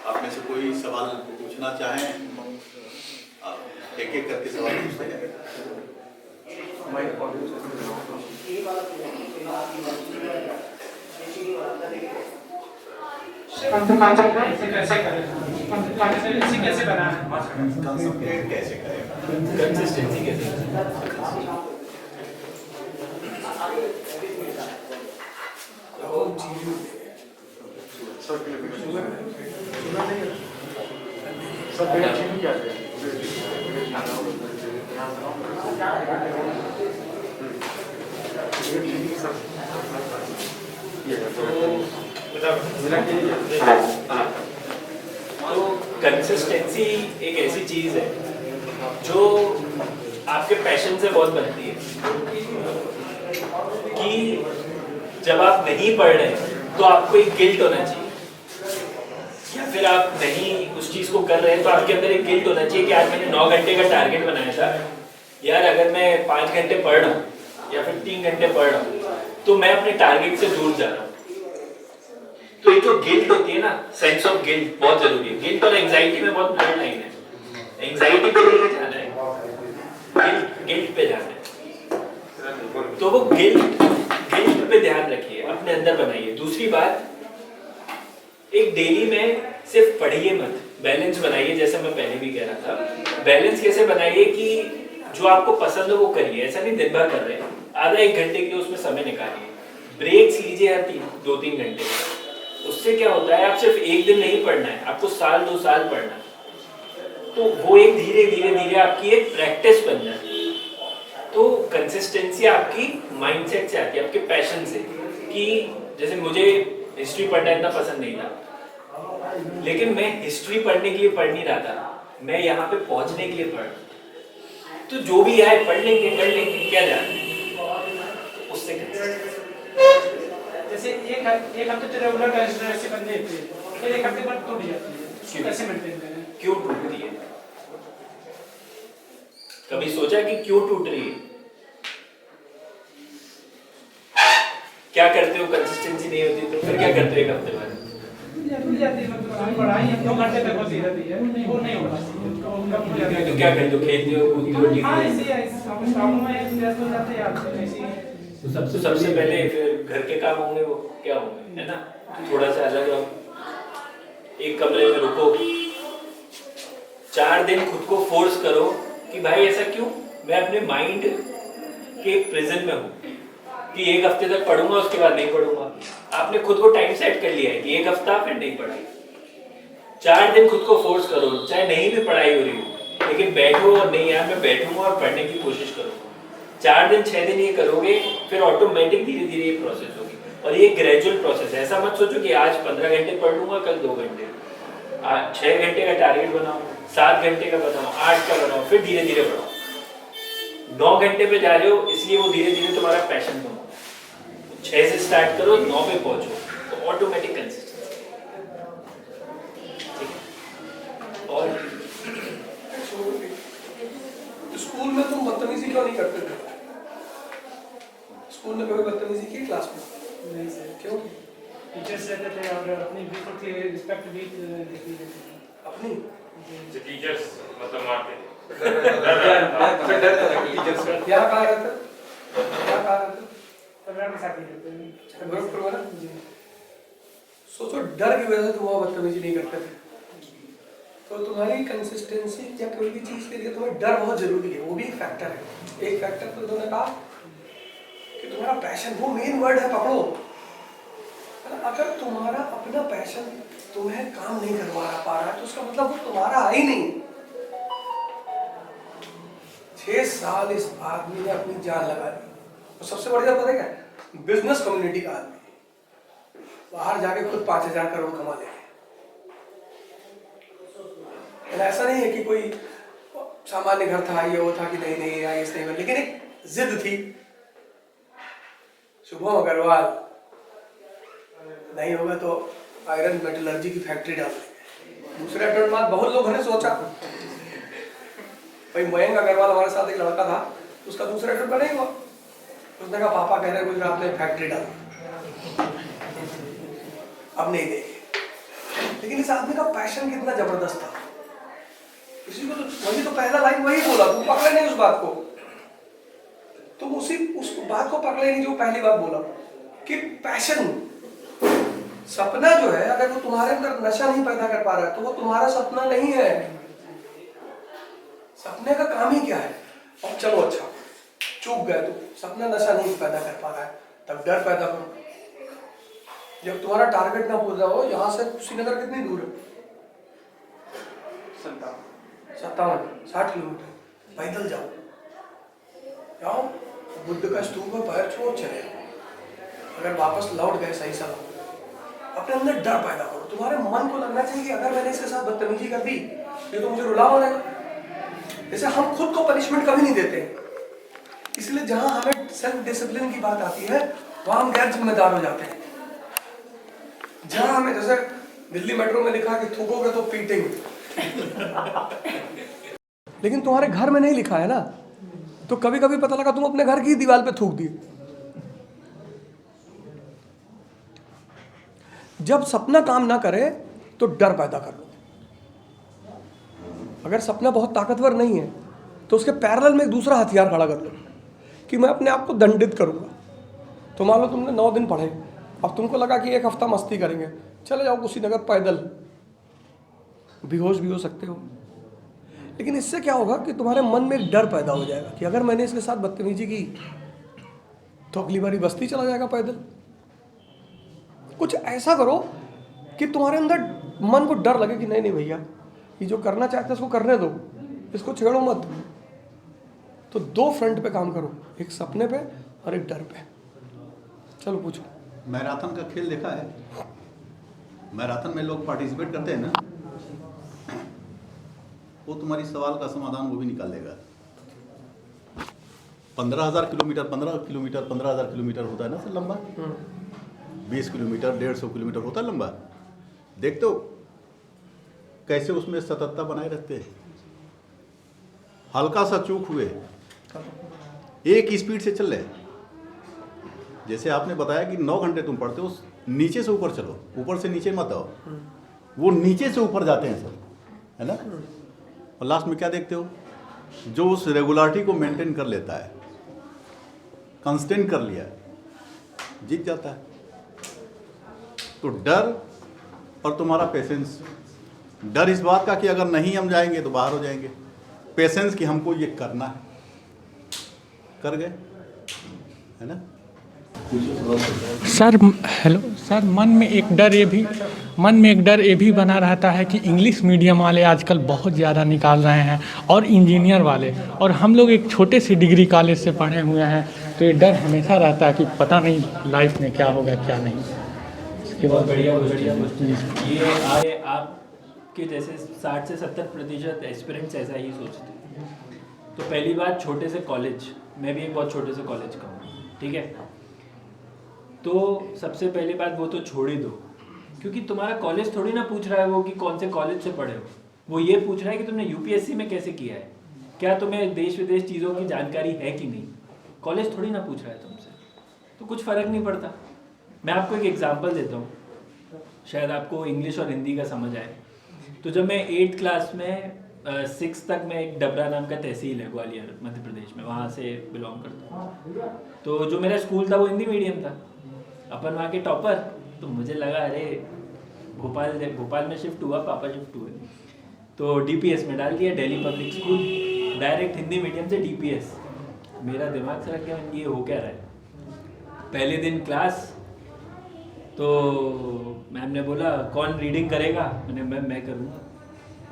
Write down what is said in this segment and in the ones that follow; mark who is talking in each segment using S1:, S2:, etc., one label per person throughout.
S1: आप में से कोई सवाल पूछना चाहें, आप एक एक करके सवाल पूछते हैं।
S2: कैसे बना
S1: कैसे करें,
S3: कंसिस्टेंसी कैसे तो कंसिस्टेंसी एक ऐसी चीज है जो आपके पैशन से बहुत बनती है कि जब आप नहीं पढ़ रहे तो आपको एक गिल्ट होना चाहिए, या फिर आप नहीं उस चीज को कर रहे हैं तो आपके अंदर एक गिल्ट होना चाहिए कि आज मैंने 9 घंटे का टारगेट बनाया था, यार अगर मैं 5 घंटे पढ़ रहा हूँ या फिर 3 घंटे पढ़ रहा हूँ तो मैं अपने टारगेट से दूर जा रहा हूँ। तो ये जो गिल्ट होती है ना, सेंस ऑफ गिल्ट बहुत जरूरी है। गिल्ट और एंजाइटी में बहुत बड़ी लाइन है। एंजाइटी पे नहीं जाना है, गिल्ट पे जाना है। तो वो गिल्ट पे ध्यान रखिए, अपने अंदर बनाइए। दूसरी बात, एक डेली में सिर्फ पढ़िए मत, बैलेंस बनाइए। जैसे मैं पहले भी कह रहा था, बैलेंस कैसे बनाइए कि जो आपको पसंद हो वो करिए। ऐसा नहीं दिन भर कर रहे हैं, आधा 1 घंटे के लिए उसमें समय निकालिए। ब्रेक्स लीजिए हर 2-3 घंटे। उससे क्या होता है, आप सिर्फ एक दिन नहीं पढ़ना है, आपको 1-2 साल पढ़ना है। तो वो एक धीरे धीरे आपकी एक प्रैक्टिस बन जाती है। तो कंसिस्टेंसी आपकी माइंडसेट से आती है, आपके पैशन से। कि जैसे मुझे हिस्ट्री पढ़ना इतना पसंद नहीं था, लेकिन मैं हिस्ट्री पढ़ने के लिए पढ़ नहीं रहा था, मैं यहाँ पे पहुंचने के लिए पढ़। तो जो भी आए पढ़ लेंगे, क्या जाने उससे।
S2: जैसे एक हफ्ते तो रेगुलर कंसिस्टेंसी बन जाती है, फिर एक हफ्ते बाद टूट जाती है, उसको कैसे मेंटेन करें?
S3: क्यों टूटती है? कभी सोचा कि क्यों टूट रही है? क्या करते हो, कंसिस्टेंसी नहीं होती तो फिर क्या करते हो एक हफ्ते बाद?
S2: टूट जाती है। मतलब पढ़ाई 2 घंटे तक होती रहती है, वो नहीं हो पाती।
S3: तो क्या करते हो, खेलते हो, कूदते हो,
S2: हाँ, ऐसे कामों में व्यस्त हो जाते हैं आप ऐसे।
S3: तो सबसे पहले फिर घर के काम होंगे, वो क्या होंगे, है ना? थोड़ा सा अलग रहो, एक कमरे में रुको, 4 दिन खुद को फोर्स करो कि भाई ऐसा क्यों, मैं अपने माइंड के प्रेजेंट में हूँ कि 1 हफ्ते तक पढ़ूंगा, उसके बाद नहीं पढ़ूंगा। आपने खुद को टाइम सेट कर लिया है कि 1 हफ्ता फिर नहीं पढ़ाई। 4 दिन खुद को फोर्स करो, चाहे नहीं भी पढ़ाई हो रही हो, लेकिन बैठो और नहीं यार मैं बैठूंगा और पढ़ने की कोशिश करूंगा। 4 दिन 6 दिन ये करोगे, फिर ऑटोमेटिक धीरे धीरे ये प्रोसेस होगी। और ये ग्रेजुअल प्रोसेस है। ऐसा मत सोचो कि आज 15 घंटे पढ़ लूंगा, कल 2 घंटे। 6 घंटे का टारगेट बनाओ, 7 घंटे का बनाओ, 8 का बनाओ, फिर धीरे धीरे बढ़ाओ। 9 घंटे पे जा रहे हो, इसलिए वो धीरे धीरे तुम्हारा पैशन बनो। 6 से स्टार्ट करो, 9 पे पहुंचो, तो ऑटोमेटिक कंसिस्टेंसी। और
S4: स्कूल में तुम बदतमीजी क्यों नहीं करते थे? स्कूल में कभी बदतमीजी की क्लास में?
S2: नहीं सर।
S4: क्यों?
S2: टीचर्स रहते थे और अपनी बिल्कुल की रिस्पेक्ट भी देखी जाती थी।
S4: अपनी
S5: जो टीचर्स मतलब मारते
S4: यहाँ कहाँ रहते? यहाँ कहाँ रहते?
S2: परिवार के साथ ही रहते हैं।
S4: गोरखपुर में ना?
S2: जी।
S4: सोचो डर की वजह से तुम वहाँ बदतमीजी नहीं करते थे। तो तुम्हारी कंसिस्टेंसी या कोई भी चीज़ के लिए तुम्हें डर बहुत जरूरी है, वो भी एक फैक्टर है। एक फैक्टर तो तुमने कहा कि तुम्हारा पैशन, वो मेन वर्ड है, पकड़ो। अगर तुम्हारा अपना पैशन तुम्हें काम नहीं करवा पा रहा है तो उसका मतलब वो तुम्हारा है ही नहीं। 6 साल इस आदमी ने अपनी जान लगा दी। और सबसे बढ़िया पता है क्या? बिजनेस कम्युनिटी का आदमी बाहर जाके खुद 5,000 करोड़ कमा ले। ऐसा नहीं है कि कोई सामान्य घर था, ये वो था कि नहीं नहीं आईएएस नहीं बन, लेकिन एक जिद थी। शुभम अग्रवाल नहीं होगा तो आयरन मेटलर्जी की फैक्ट्री डाल देंगे। दूसरे अटेम्प्ट बाद बहुत लोगों ने सोचा, भाई मयंक अग्रवाल हमारे साथ एक लड़का था, उसका दूसरा अटेम्प्ट नहीं हुआ। उसने कहा पापा कह रहे हैं गुजरात में फैक्ट्री डाल, अब नहीं देंगे। लेकिन इस आदमी का पैशन कितना जबरदस्त था। किसी को तो वही तो पहला लाइन वही बोला, तुम पकड़े नहीं उस बात को, तुम उस बात को पकड़े नहीं जो पहली बात बोला कि पैशन। सपना जो है अगर वो तुम्हारे अंदर नशा नहीं पैदा कर पा रहा है तो वो तुम्हारा सपना नहीं है। सपने का काम ही क्या है? अब चलो अच्छा चूक गए, तो सपना नशा नहीं पैदा कर पा रहा है, तब डर पैदा करो। जब तुम्हारा टारगेट ना पूरा हो, यहाँ से श्रीनगर कितनी दूर है? 57-60 किलोमीटर, पैदल जाओ, बुद्ध का स्तूप पर पैर छोड़ चले, अगर वापस लौट गए सही सलामत, अपने अंदर डर पैदा करो। तुम्हारे मन को लगना चाहिए कि अगर मैंने इसके साथ बदतमीजी कर दी ये तो मुझे रुला मारेगा। जैसे हम खुद को पनिशमेंट कभी नहीं देते, इसलिए जहां हमें सेल्फ डिसिप्लिन की बात आती है वहां हम गैर जिम्मेदार हो जाते हैं। जहां हमें जैसे दिल्ली मेट्रो में लिखा कि थूकोगे तो पीटेंगे, लेकिन तुम्हारे घर में नहीं लिखा है ना, तो कभी कभी पता लगा तुम अपने घर की दीवार पे थूक दिए। जब सपना काम ना करे तो डर पैदा कर लो। अगर सपना बहुत ताकतवर नहीं है तो उसके पैरेलल में एक दूसरा हथियार खड़ा कर लो कि मैं अपने आप को दंडित करूंगा। तो मान लो तुमने 9 दिन पढ़े, अब तुमको लगा कि 1 हफ्ता मस्ती करेंगे, चले जाओ कुशीनगर पैदल, बेहोश भी हो सकते हो। लेकिन इससे क्या होगा कि तुम्हारे मन में एक डर पैदा हो जाएगा कि अगर मैंने इसके साथ बदतमीजी की तो अगली बारी बस्ती चला जाएगा पैदल। कुछ ऐसा करो कि तुम्हारे अंदर मन को डर लगे कि नहीं नहीं भैया ये जो करना चाहते हैं इसको करने दो, इसको छेड़ो मत। तो 2 फ्रंट पे काम करो, एक सपने पे और एक डर पे। चलो पूछो।
S1: मैराथन का खेल देखा है? मैराथन में लोग पार्टिसिपेट करते हैं ना, वो तुम्हारी सवाल का समाधान वो भी निकाल देगा। 15,000 किलोमीटर 15,000 किलोमीटर होता है ना सर लंबा, 20 किलोमीटर 150 किलोमीटर होता है लंबा। देखते हो कैसे उसमें सततता बनाए रखते हैं। हल्का सा चूक हुए एक स्पीड से चल रहे। जैसे आपने बताया कि 9 घंटे तुम पढ़ते हो, नीचे से ऊपर चलो, ऊपर से नीचे मत आओ। वो नीचे से ऊपर जाते हैं सर, है ना। और लास्ट में क्या देखते हो, जो उस रेगुलरिटी को मेंटेन कर लेता है, कांस्टेंट कर लिया, जीत जाता है। तो डर और तुम्हारा पेशेंस, डर इस बात का कि अगर नहीं हम जाएंगे तो बाहर हो जाएंगे, पेशेंस कि हमको ये करना है, कर गए, है ना।
S2: सर हेलो सर, मन में एक डर ये भी बना रहता है कि इंग्लिश मीडियम वाले आजकल बहुत ज़्यादा निकाल रहे हैं और इंजीनियर वाले, और हम लोग एक छोटे से डिग्री कॉलेज से पढ़े हुए हैं, तो ये डर हमेशा रहता है कि पता नहीं लाइफ में क्या होगा क्या नहीं। इसके बाद
S3: बढ़िया ये आए आपके जैसे 60 से 70% एस्पिरेंट्स ऐसा ही सोचते हैं। तो पहली बात, छोटे से कॉलेज, मैं भी एक बहुत छोटे से कॉलेज का हूँ, ठीक है। तो सबसे पहली बात वो तो छोड़ ही दो, क्योंकि तुम्हारा कॉलेज थोड़ी ना पूछ रहा है वो कि कौन से कॉलेज से पढ़े हो। वो ये पूछ रहा है कि तुमने यूपीएससी में कैसे किया है, क्या तुम्हें देश विदेश चीज़ों की जानकारी है कि नहीं। कॉलेज थोड़ी ना पूछ रहा है तुमसे, तो कुछ फ़र्क नहीं पड़ता। मैं आपको एक एग्जांपल देता हूँ, शायद आपको इंग्लिश और हिंदी का समझ आए। तो जब मैं 8th क्लास में 6 तक मैं एक डबरा नाम का तहसील है ग्वालियर मध्य प्रदेश में, वहाँ से बिलोंग करता हूँ। तो जो मेरा स्कूल था वो हिंदी मीडियम था, अपन वहाँ के टॉपर। तो मुझे लगा अरे भोपाल में शिफ्ट हुआ, पापा शिफ्ट हुए, तो डीपीएस में डाल दिया, Delhi public school, direct Hindi medium से डीपीएस। मेरा दिमाग से रख गया ये हो क्या रहा है। पहले दिन क्लास, तो मैम ने बोला कौन रीडिंग करेगा, मैंने मैम मैं करूँगा।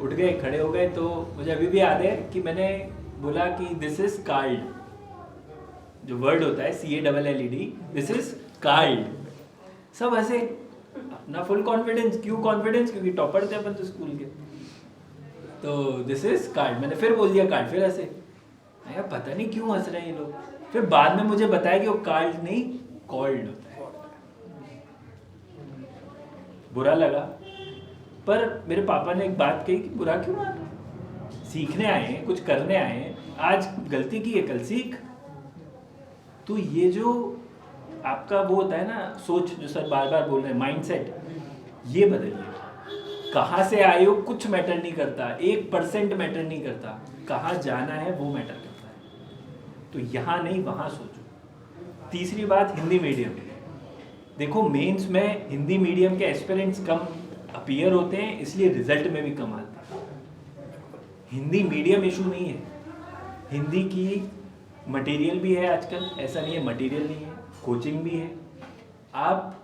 S3: उठ गए, खड़े हो गए। तो मुझे अभी भी याद है कि मैंने बोला कि दिस इज कार्ड, जो वर्ड होता है CALLED, दिस इज कार्ड। सब ऐसे अपना फुल कॉन्फिडेंस, क्यों कॉन्फिडेंस, क्योंकि टॉपर थे अपन तो स्कूल के। तो दिस इज कार्ड, मैंने फिर बोल दिया कार्ड, फिर ऐसे यार पता नहीं क्यों हंस रहे हैं ये लोग। फिर बाद में मुझे बताया कि वो कार्ड नहीं कॉल्ड होता है। बुरा लगा, पर मेरे पापा ने एक बात कही कि बुरा क्यों माना, सीखने आए हैं, कुछ करने आए हैं, आज गलती की है कल सीख। तो ये जो आपका वो होता है ना सोच, जो सर बार बार बोल रहे हैं, माइंडसेट, ये बदलिए। कहाँ से आए हो कुछ मैटर नहीं करता, 1% मैटर नहीं करता, कहाँ जाना है वो मैटर करता है। तो यहाँ नहीं वहाँ सोचो। तीसरी बात, हिंदी मीडियम। देखो मेंस में हिंदी मीडियम के एस्पिरेंट्स कम अपीयर होते हैं, इसलिए रिजल्ट में भी कम आते हैं। हिंदी मीडियम इशू नहीं है, हिंदी की मटेरियल भी है आजकल, ऐसा नहीं है मटेरियल नहीं है, कोचिंग भी है। आप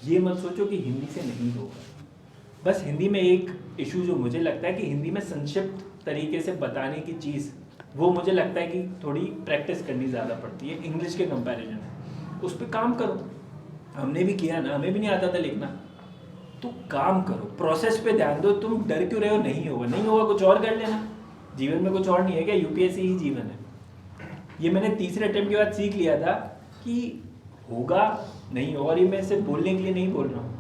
S3: ये मत सोचो कि हिंदी से नहीं होगा। बस हिंदी में एक इशू जो मुझे लगता है कि हिंदी में संक्षिप्त तरीके से बताने की चीज़, वो मुझे लगता है कि थोड़ी प्रैक्टिस करनी ज़्यादा पड़ती है इंग्लिश के कंपैरिजन में। उस पर काम करो, हमने भी किया ना, हमें भी नहीं आता था लिखना। तो काम करो, प्रोसेस पे ध्यान दो। तुम डर क्यों रहे हो? नहीं होगा, नहीं होगा, कुछ और कर लेना। जीवन में कुछ और नहीं है क्या? यूपीएससी ही जीवन है। ये मैंने तीसरे अटेम्प्ट के बाद सीख लिया था कि होगा नहीं होगा। और ये मैं सिर्फ बोलने के लिए नहीं बोल रहा हूँ,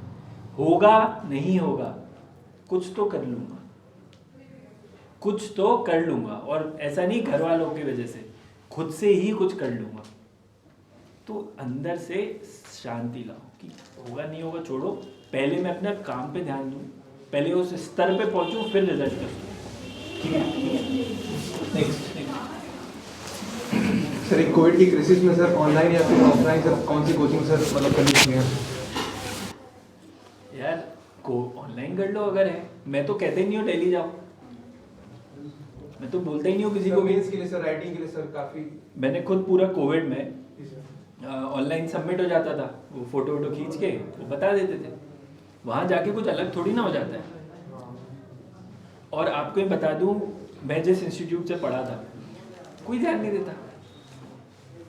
S3: होगा नहीं होगा, कुछ तो कर लूँगा, कुछ तो कर लूँगा। और ऐसा नहीं घर वालों की वजह से, खुद से ही कुछ कर लूँगा। तो अंदर से शांति लाओ कि होगा नहीं होगा छोड़ो, पहले मैं अपने काम पे ध्यान दूँ, पहले उस स्तर पे पहुँचूँ, फिर रिजल्ट करूँ। ठीक है, नेक्स्ट।
S6: सर एक कोविड की क्राइसिस में सर ऑनलाइन या फिर ऑफलाइन सर कौन सी कोचिंग सर मतलब करनी चाहिए?
S3: यार को ऑनलाइन कर लो अगर है, मैं तो कहते ही नहीं हूँ डेली जाओ, मैं तो बोलता ही नहीं हूँ किसी को भी।
S6: मेंस के लिए सर, राइटिंग के लिए सर काफ़ी
S3: मैंने खुद पूरा कोविड में ऑनलाइन सबमिट हो जाता था, वो फोटो वोटो खींच के वो बता देते थे। वहाँ जाके कुछ अलग थोड़ी ना हो जाता है। और आपको ये बता दूँ, मैं जिस इंस्टीट्यूट से पढ़ा था कोई ध्यान नहीं देता,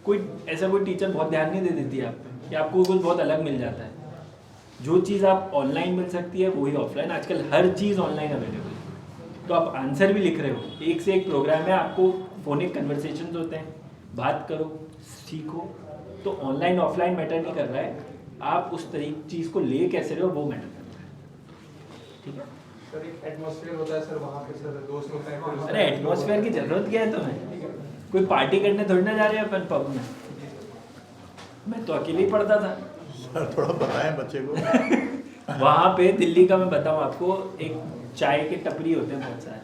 S3: कोई ऐसा कोई टीचर बहुत ध्यान नहीं दे देती है आप पे कि आपको कुछ बहुत अलग मिल जाता है। जो चीज़ आप ऑनलाइन मिल सकती है वही ऑफलाइन। आजकल हर चीज़ ऑनलाइन अवेलेबल है। तो आप आंसर भी लिख रहे हो, एक से एक प्रोग्राम है, आपको फोनिक कन्वर्सेशंस होते हैं, बात करो, सीखो। तो ऑनलाइन ऑफलाइन मैटर नहीं कर रहा है, आप उस तरीके चीज़ को ले कैसे रहे हो वो मैटर करता है। ठीक है
S6: सर, एक एटमॉस्फेयर होता है सर वहाँ पे सर, दोस्त होता है।
S3: अरे एटमॉस्फेयर की जरूरत क्या है तुम्हें? कोई पार्टी करने थोड़ी ना जा रहे हैं अपन पब में। मैं तो अकेले ही पढ़ता था।
S1: सर थोड़ा बताएं बच्चे को।
S3: वहाँ पे दिल्ली का मैं बताऊँ आपको, एक चाय के टपरी होते हैं बहुत सारे।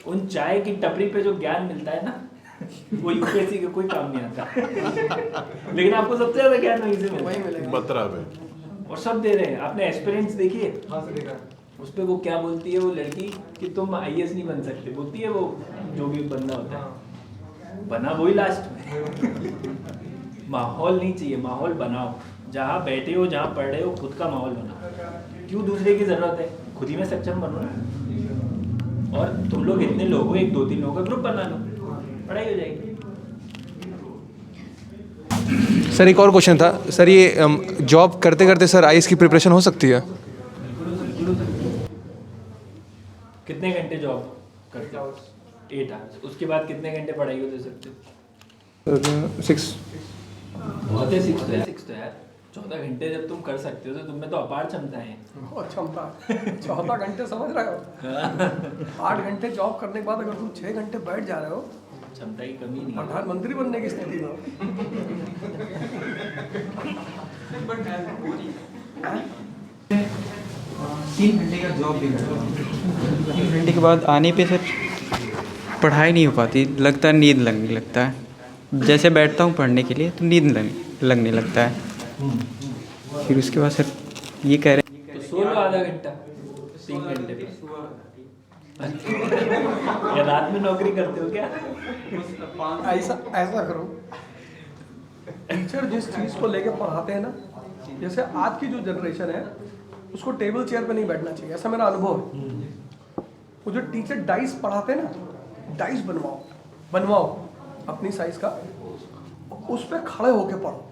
S3: उन चाय की टपरी पे जो ज्ञान मिलता है ना, वो यूपीएससी के कोई काम नहीं आता। लेकिन आपको सबसे ज्यादा ज्ञान वहीं से मिलता है,
S1: बतरा में।
S3: और सब दे रहे हैं। आपने एक्सपीरियंस देखिए,
S6: हाँ सर देखा।
S3: उस पर वो क्या बोलती है वो लड़की कि तुम आईएएस नहीं बन सकते, बोलती है वो जो भी बंदा होता है, बना वही लास्ट में। माहौल नहीं चाहिए, माहौल बनाओ। जहाँ बैठे हो, जहाँ पढ़ रहे हो, खुद का माहौल बनाओ। क्यों दूसरे की जरूरत है? खुद ही में सक्षम बनो ना। और तुम लोग इतने लोग हो, 1-2-3 लोगों का ग्रुप बना लो, पढ़ाई हो जाएगी।
S6: सर एक और क्वेश्चन था सर, ये जॉब करते करते सर आईएएस की प्रिपरेशन हो सकती है?
S3: कितने घंटे जॉब करते हो? 8 आवर्स। उसके बाद कितने घंटे पढ़ाई को दे सकते हो?
S6: 6।
S3: बहुत है 6 तो यार, 6 तो यार 14 घंटे जब तुम कर सकते हो तो तुम में तो अपार क्षमताएं हैं।
S4: बहुत क्षमता। 14 घंटे समझ रहे हो? 8 घंटे जॉब करने के बाद अगर तुम 6 घंटे बैठ जा रहे हो,
S3: क्षमता की कमी नहीं है।
S4: प्रधानमंत्री बनने की स्थिति में हो।
S7: 3 घंटे का जॉब भी करता हूँ। 3 घंटे के बाद आने पे सर पढ़ाई नहीं हो पाती, लगता है नींद लगने लगता है। जैसे बैठता हूँ पढ़ने के लिए तो नींद लगने लगता है। फिर उसके बाद सर ये कह रहे हैं
S3: तो सो लो आधा घंटा, 3 घंटे पे। या रात में नौकरी करते हो क्या?
S4: ऐसा करो, टीचर जिस चीज़ को लेके पढ़ाते हैं ना, जैसे आज की जो जनरेशन है उसको टेबल चेयर पे नहीं बैठना चाहिए, ऐसा मेरा अनुभव है। वो जो टीचर डाइस पढ़ाते हैं ना, डाइस बनवाओ अपनी साइज का, उस पर खड़े होके पढ़ो,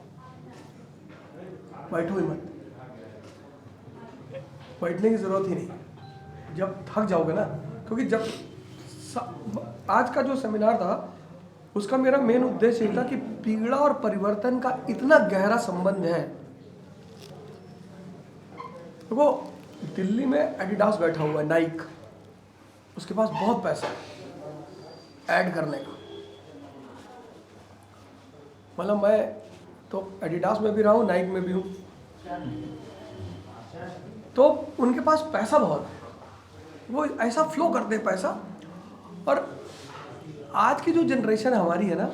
S4: बैठो ही मत। बैठने की ज़रूरत ही नहीं, जब थक जाओगे ना, क्योंकि जब आज का जो सेमिनार था उसका मेरा मेन उद्देश्य ये था कि पीड़ा और परिवर्तन का इतना गहरा संबंध है। देखो दिल्ली में एडिडास बैठा हुआ है, नाइक, उसके पास बहुत पैसा है ऐड करने का। मतलब मैं तो एडिडास में भी रहा हूँ, नाइक में भी हूँ। तो उनके पास पैसा बहुत है, वो ऐसा फ्लो करते हैं पैसा। और आज की जो जनरेशन हमारी है ना,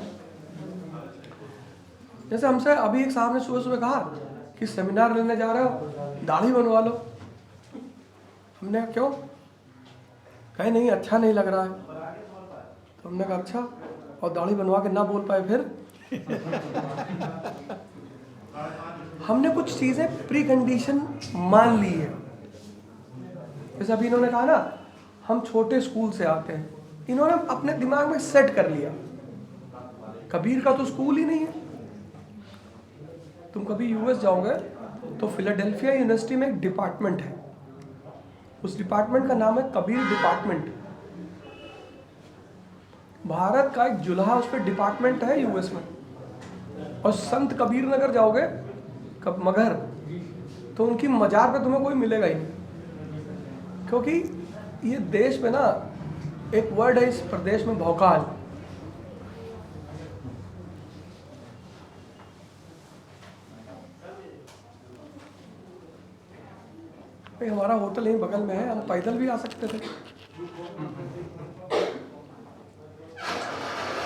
S4: जैसे हमसे अभी एक साहब ने सुबह सुबह कहा कि सेमिनार लेने जा रहे हो, दाढ़ी बनवा लो। हमने कहा क्यों? कहे नहीं अच्छा नहीं लग रहा है। तो हमने कहा अच्छा, और दाढ़ी बनवा के ना बोल पाए फिर? हमने कुछ चीज़ें प्री कंडीशन मान ली है। जैसे अभी इन्होंने कहा ना हम छोटे स्कूल से आते हैं, इन्होंने अपने दिमाग में सेट कर लिया कबीर का तो स्कूल ही नहीं है। तुम कभी यूएस जाओगे तो फिलाडेल्फिया यूनिवर्सिटी में एक डिपार्टमेंट है, उस डिपार्टमेंट का नाम है कबीर डिपार्टमेंट। भारत का एक जुल्हा उस पर डिपार्टमेंट है यूएस में। और संत कबीर नगर जाओगे मगर, तो उनकी मजार पे तुम्हें कोई मिलेगा ही नहीं, क्योंकि ये देश में ना एक वर्ड है इस प्रदेश में, भौकाल। भाई हमारा होटल यहीं बगल में है, हम पैदल भी आ सकते थे,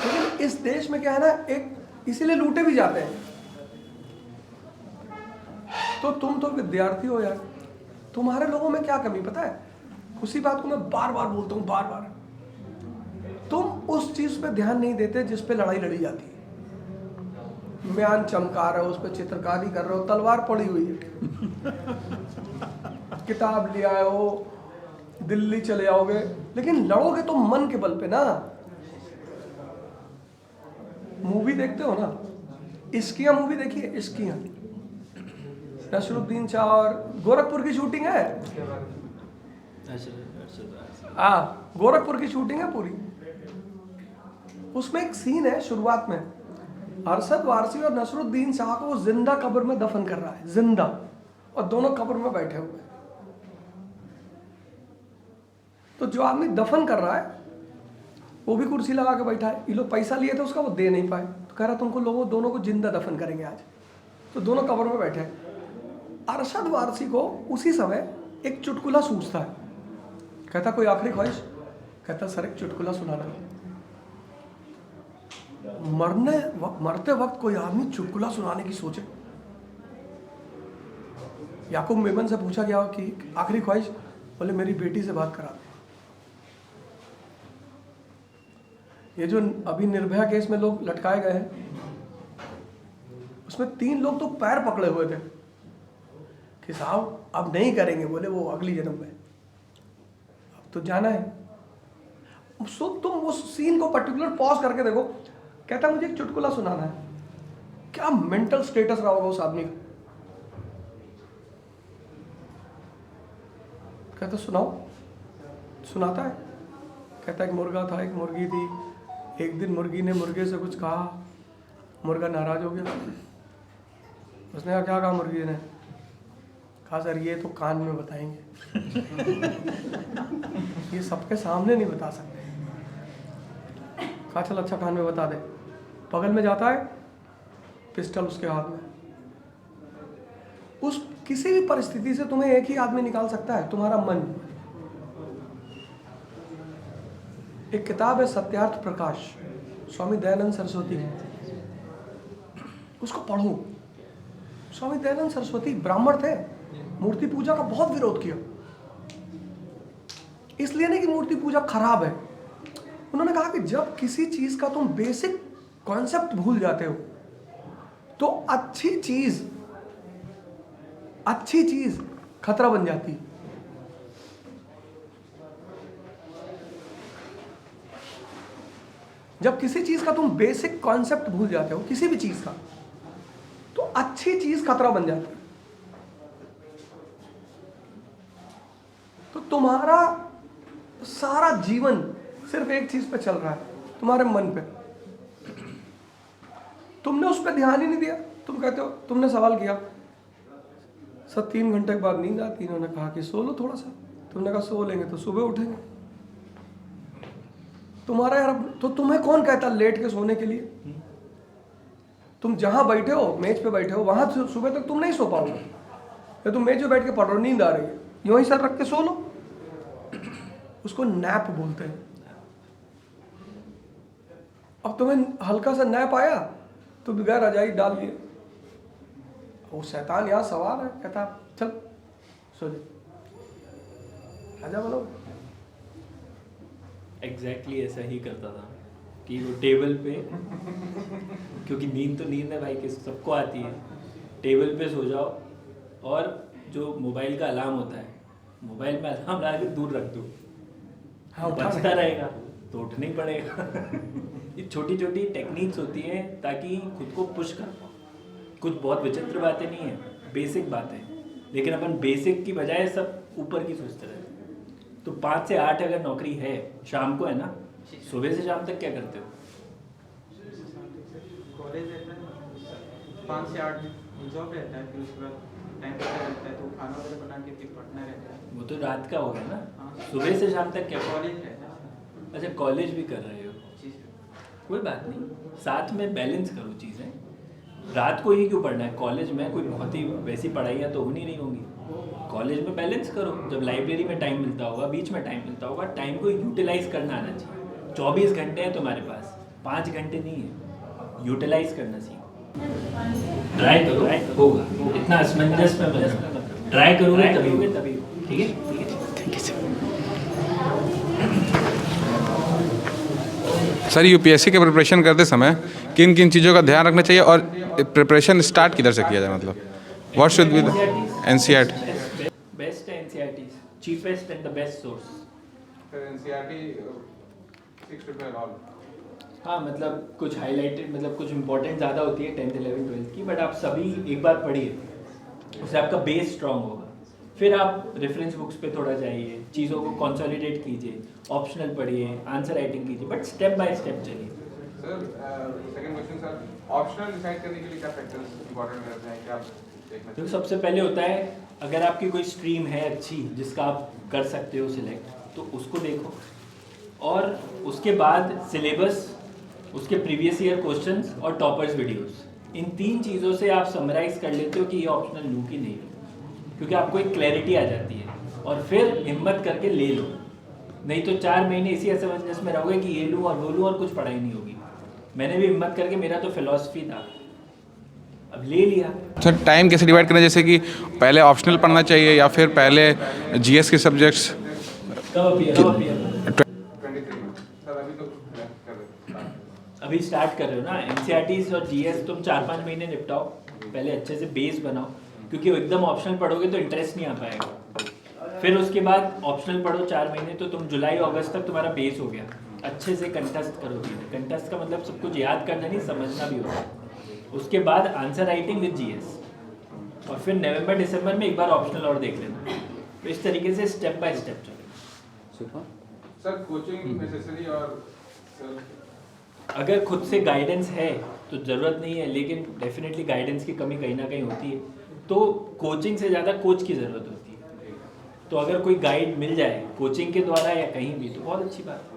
S4: लेकिन इस देश में क्या है ना, एक इसीलिए लूटे भी जाते हैं। तो तुम तो विद्यार्थी हो यार, तुम्हारे लोगों में क्या कमी पता है? उसी बात को मैं बार बार बोलता हूँ, बार बार। तुम उस चीज पे ध्यान नहीं देते जिस पे लड़ाई लड़ी जाती है। म्यान चमका रहे हो, उस पर चित्रकारी कर रहे हो, तलवार पड़ी हुई है, किताब ले आए हो, दिल्ली चले आओगे, लेकिन लड़ोगे तो मन के बल पे ना। मूवी देखते हो ना, इश्किया मूवी देखिए, इश्किया, नसरुद्दीन शाह और गोरखपुर की शूटिंग है। हाँ, गोरखपुर की शूटिंग है पूरी। उसमें एक सीन है शुरुआत में, अरशद वारसी और नसरुद्दीन शाह को वो जिंदा कब्र में दफन कर रहा है, जिंदा, और दोनों कब्र में बैठे हुए। तो जो आदमी दफन कर रहा है वो भी कुर्सी लगा के बैठा है। ये लोग पैसा लिए थे उसका, वो दे नहीं पाए, तो कह रहा तुमको लोगों दोनों को जिंदा दफन करेंगे आज। तो दोनों कब्र में बैठे हैं। अरशद वारसी को उसी समय एक चुटकुला सूझता है, कहता कोई आखिरी ख्वाहिश? कहता सर एक चुटकुला सुनाना। मरते वक्त कोई आदमी चुटकुला सुनाने की सोचे। याकूब मेमन से पूछा गया कि आखिरी ख्वाहिश? बोले मेरी बेटी से बात करा दे। ये जो अभी निर्भया केस में लोग लटकाए गए हैं, उसमें 3 लोग तो पैर पकड़े हुए थे कि साहब अब नहीं करेंगे। बोले वो अगली जन्म में, अब तो जाना है। सो तुम उस सीन को पर्टिकुलर पॉज करके देखो। कहता मुझे एक चुटकुला सुनाना है। क्या मेंटल स्टेटस रहा होगा उस आदमी का? कहता सुनाओ। सुनाता है। कहता एक मुर्गा था, एक मुर्गी थी। एक दिन मुर्गी ने मुर्गे से कुछ कहा, मुर्गा नाराज हो गया। उसने कहा क्या कहा मुर्गी ने? कहा सर ये तो कान में बताएंगे, ये सबके सामने नहीं बता सकते। कहा चल अच्छा कान में बता दे। बगल में जाता है, पिस्टल उसके हाथ में। उस किसी भी परिस्थिति से तुम्हें एक ही आदमी निकाल सकता है, तुम्हारा मन। एक किताब है सत्यार्थ प्रकाश, स्वामी दयानंद सरस्वती की, उसको पढ़ो। स्वामी दयानंद सरस्वती ब्राह्मण थे, मूर्ति पूजा का बहुत विरोध किया। इसलिए नहीं कि मूर्ति पूजा खराब है, उन्होंने कहा कि जब किसी चीज का तुम बेसिक कॉन्सेप्ट भूल जाते हो तो अच्छी चीज खतरा बन जाती है। जब किसी चीज का तुम बेसिक कॉन्सेप्ट भूल जाते हो, किसी भी चीज का, तो अच्छी चीज खतरा बन जाती है। तो तुम्हारा सारा जीवन सिर्फ एक चीज पे चल रहा है, तुम्हारे मन पे। तुमने उस पर ध्यान ही नहीं दिया। तुम कहते हो, तुमने सवाल किया सर 3 घंटे के बाद नींद आती। इन्होंने कहा कि सो लो थोड़ा सा। तुमने कहा सो लेंगे तो सुबह उठेंगे। तुम्हारा यार, तो तुम्हें कौन कहता लेट के सोने के लिए? तुम जहां बैठे हो, मेज पे बैठे हो, वहां सुबह तक तुम नहीं सो पाओगे। तुम मेज पे बैठ के पढ़ रहे हो, नींद आ रही है, यूं ही सर रख के सो लो, उसको नैप बोलते हैं। अब तुम्हें हल्का सा नैप आया तो बगैर रजाई डाल लिए, वो शैतान यहाँ सवार है, कहता चल सो जा, राजा बनो।
S3: एग्जैक्टली ऐसा ही करता था कि वो टेबल पे, क्योंकि नींद तो नींद है भाई, किस सबको आती है, टेबल पे सो जाओ और जो मोबाइल का अलार्म होता है, मोबाइल में अलार्म लगा के दूर रख दो,
S4: हाँ, उठा
S3: बचता
S4: नहीं।
S3: रहेगा तो उठना ही पड़ेगा। ये छोटी छोटी टेक्निक्स होती हैं ताकि खुद को पुश कर पाओ। कुछ बहुत विचित्र बातें नहीं है, बेसिक बातें, लेकिन अपन बेसिक की बजाय सब ऊपर की सोचते रहते हैं। तो 5 से 8 अगर नौकरी है, शाम को है ना, सुबह से शाम तक क्या करते हो?
S7: कॉलेज रहता है 5 से 8 जॉब रहता है, फिर उसके बाद टाइम रहता है तो खाना वगैरह बना के फिर पढ़ना रहता है।
S3: वो तो रात का होगा ना, सुबह से शाम तक क्या?
S7: कॉलेज रहता है।
S3: अच्छा, कॉलेज भी कर रहे हो,
S7: जी सर।
S3: कोई बात नहीं, साथ में बैलेंस करो चीज़ें। रात को ही क्यों पढ़ना है? कॉलेज में कोई बहुत ही वैसी पढ़ाइयाँ तो हो नहीं रही होंगी, कॉलेज में बैलेंस करो। जब लाइब्रेरी में टाइम मिलता होगा, बीच में टाइम मिलता होगा, टाइम को यूटिलाइज करना आना चाहिए। 24 घंटे हैं तुम्हारे पास, 5 घंटे नहीं है, यूटिलाइज करना सीखो। ट्राई करो, होगा। इतना असमंजस में मत रहो, ट्राई करोगे तभी होगा, तभी। ठीक है, ठीक है।
S6: सर यूपीएससी के प्रिपरेशन करते समय किन किन चीज़ों का ध्यान रखना चाहिए और प्रिपरेशन स्टार्ट किधर से किया जाए, मतलब what should be the NCERT?
S3: Best है NCERT, cheapest and the best source. हाँ, मतलब कुछ हाईलाइटेड, मतलब कुछ इंपॉर्टेंट ज़्यादा होती है 10th 11th 12th की, बट आप सभी एक बार पढ़िए, उससे आपका बेस स्ट्रांग होगा। फिर आप रेफरेंस बुक्स पे थोड़ा जाइए, चीज़ों को कंसोलिडेट कीजिए, ऑप्शनल पढ़िए, आंसर राइटिंग कीजिए, बट स्टेप बाय स्टेप चलिए।
S8: Sir second question sir, optional decide करने के लिए क्या फैक्टर्स इंपॉर्टेंट रहते हैं, क्या देखना
S3: तो सबसे पहले होता है, अगर आपकी कोई स्ट्रीम है अच्छी जिसका आप कर सकते हो सिलेक्ट, तो उसको देखो, और उसके बाद सिलेबस, उसके प्रीवियस ईयर क्वेश्चंस और टॉपर्स वीडियोस, इन 3 चीज़ों से आप समराइज कर लेते हो कि ये ऑप्शनल लूँ कि नहीं, क्योंकि आपको एक क्लैरिटी आ जाती है, और फिर हिम्मत करके ले लो। नहीं तो 4 महीने इसी असमंजस में रहोगे कि ये लूँ और वो लूँ और कुछ पढ़ाई नहीं होगी। मैंने भी हिम्मत करके, मेरा तो फिलॉसफी था, अब ले लिया।
S6: सर टाइम कैसे डिवाइड करना, जैसे कि पहले ऑप्शनल पढ़ना चाहिए या फिर पहले जीएस के सब्जेक्ट्स?
S3: कब अपीयर
S8: 23 में सर, अभी तो कर रहे हैं।
S3: अभी स्टार्ट कर रहे हो ना, एनसीईआरटी और जीएस तुम 4-5 महीने निपटाओ, पहले अच्छे से बेस बनाओ, क्योंकि एकदम ऑप्शनल पढ़ोगे तो इंटरेस्ट नहीं आ पाएगा। फिर उसके बाद ऑप्शनल पढ़ो 4 महीने, तो तुम जुलाई अगस्त तक तुम्हारा बेस हो गया। अच्छे से कंटेस्ट करो चीज़ें, कंटेस्ट का मतलब सब कुछ याद करना नहीं, समझना भी होता है। उसके बाद आंसर राइटिंग विद जीएस, और फिर नवंबर दिसंबर में एक बार ऑप्शनल और देख लेना। तो इस तरीके से स्टेप बाय स्टेप चलो।
S8: सर कोचिंग नेसेसरी, और सर
S3: अगर खुद से गाइडेंस है तो ज़रूरत नहीं है, लेकिन डेफिनेटली गाइडेंस की कमी कहीं ना कहीं होती है, तो कोचिंग से ज़्यादा कोच की ज़रूरत होती है। तो अगर कोई गाइड मिल जाए कोचिंग के द्वारा या कहीं भी, तो बहुत अच्छी बात है।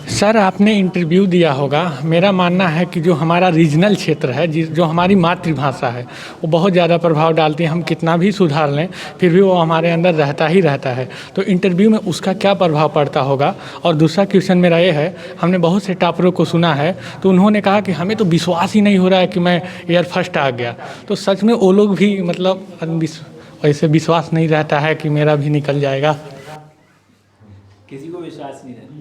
S2: सर आपने इंटरव्यू दिया होगा, मेरा मानना है कि जो हमारा रीजनल क्षेत्र है, जो हमारी मातृभाषा है, वो बहुत ज़्यादा प्रभाव डालती है। हम कितना भी सुधार लें फिर भी वो हमारे अंदर रहता ही रहता है। तो इंटरव्यू में उसका क्या प्रभाव पड़ता होगा? और दूसरा क्वेश्चन मेरा ये है, हमने बहुत से टॉपरों को सुना है तो उन्होंने कहा कि हमें तो विश्वास ही नहीं हो रहा है कि मैं एयर फर्स्ट आ गया। तो सच में वो लोग भी मतलब ऐसे विश्वास नहीं रहता है कि मेरा भी निकल जाएगा?
S3: किसी को विश्वास नहीं रहता,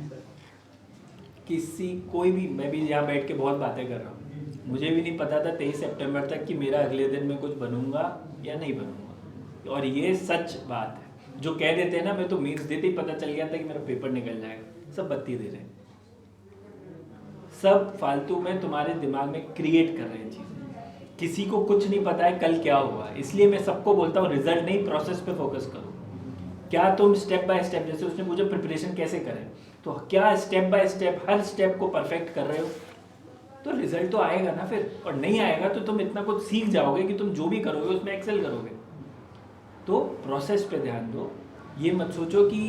S3: किसी कोई भी, मैं भी यहाँ बैठ के बहुत बातें कर रहा हूँ, मुझे भी नहीं पता था 23 सितंबर तक कि मेरा अगले दिन मैं कुछ बनूंगा या नहीं बनूंगा। और ये सच बात है, जो कह देते हैं ना, मैं तो मीन्स देते ही पता चल गया था कि मेरा पेपर निकल जाएगा, सब बत्ती दे रहे हैं, सब फालतू में तुम्हारे दिमाग में क्रिएट कर रहे हैं चीज़ें। किसी को कुछ नहीं पता है कल क्या हुआ, इसलिए मैं सबको बोलता हूँ रिजल्ट नहीं, प्रोसेस पे फोकस करो। क्या तुम स्टेप बाय स्टेप, जैसे उसने पूछा प्रिपरेशन कैसे करें, तो क्या step by step her step को परफेक्ट कर रहे हो, तो रिजल्ट तो आएगा ना फिर। और नहीं आएगा तो तुम इतना कुछ सीख जाओगे कि तुम जो भी करोगे उसमें एक्सेल करोगे। तो प्रोसेस पे ध्यान दो, ये मत सोचो कि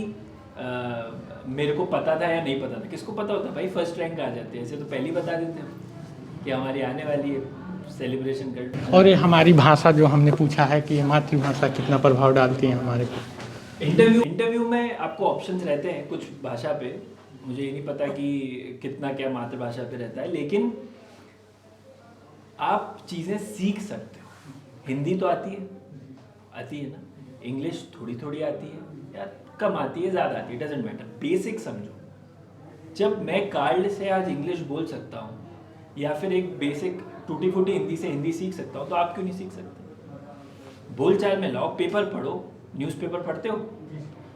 S3: मेरे को पता था या नहीं पता था। किसको पता होता भाई, फर्स्ट रैंक आ जाते हैं, ऐसे तो पहले ही बता देते हैं कि हमारी आने वाली है। सेलिब्रेशन कर।
S2: और ये हमारी भाषा जो हमने पूछा है कि मातृभाषा कितना प्रभाव डालती है हमारे पे।
S3: इंटरव्यू में आपको ऑप्शंस रहते हैं कुछ भाषा पे, मुझे ये नहीं पता कि कितना क्या मातृभाषा पे रहता है, लेकिन आप चीज़ें सीख सकते हो। हिंदी तो आती है ना, इंग्लिश थोड़ी थोड़ी आती है या कम आती है, ज़्यादा आती है, डजेंट मैटर, बेसिक समझो। जब मैं कार्ड से आज इंग्लिश बोल सकता हूँ या फिर एक बेसिक टूटी फूटी हिंदी से हिंदी सीख सकता हूँ, तो आप क्यों नहीं सीख सकते? बोलचाल में लाओ, पेपर पढ़ो, न्यूज़पेपर पढ़ते हो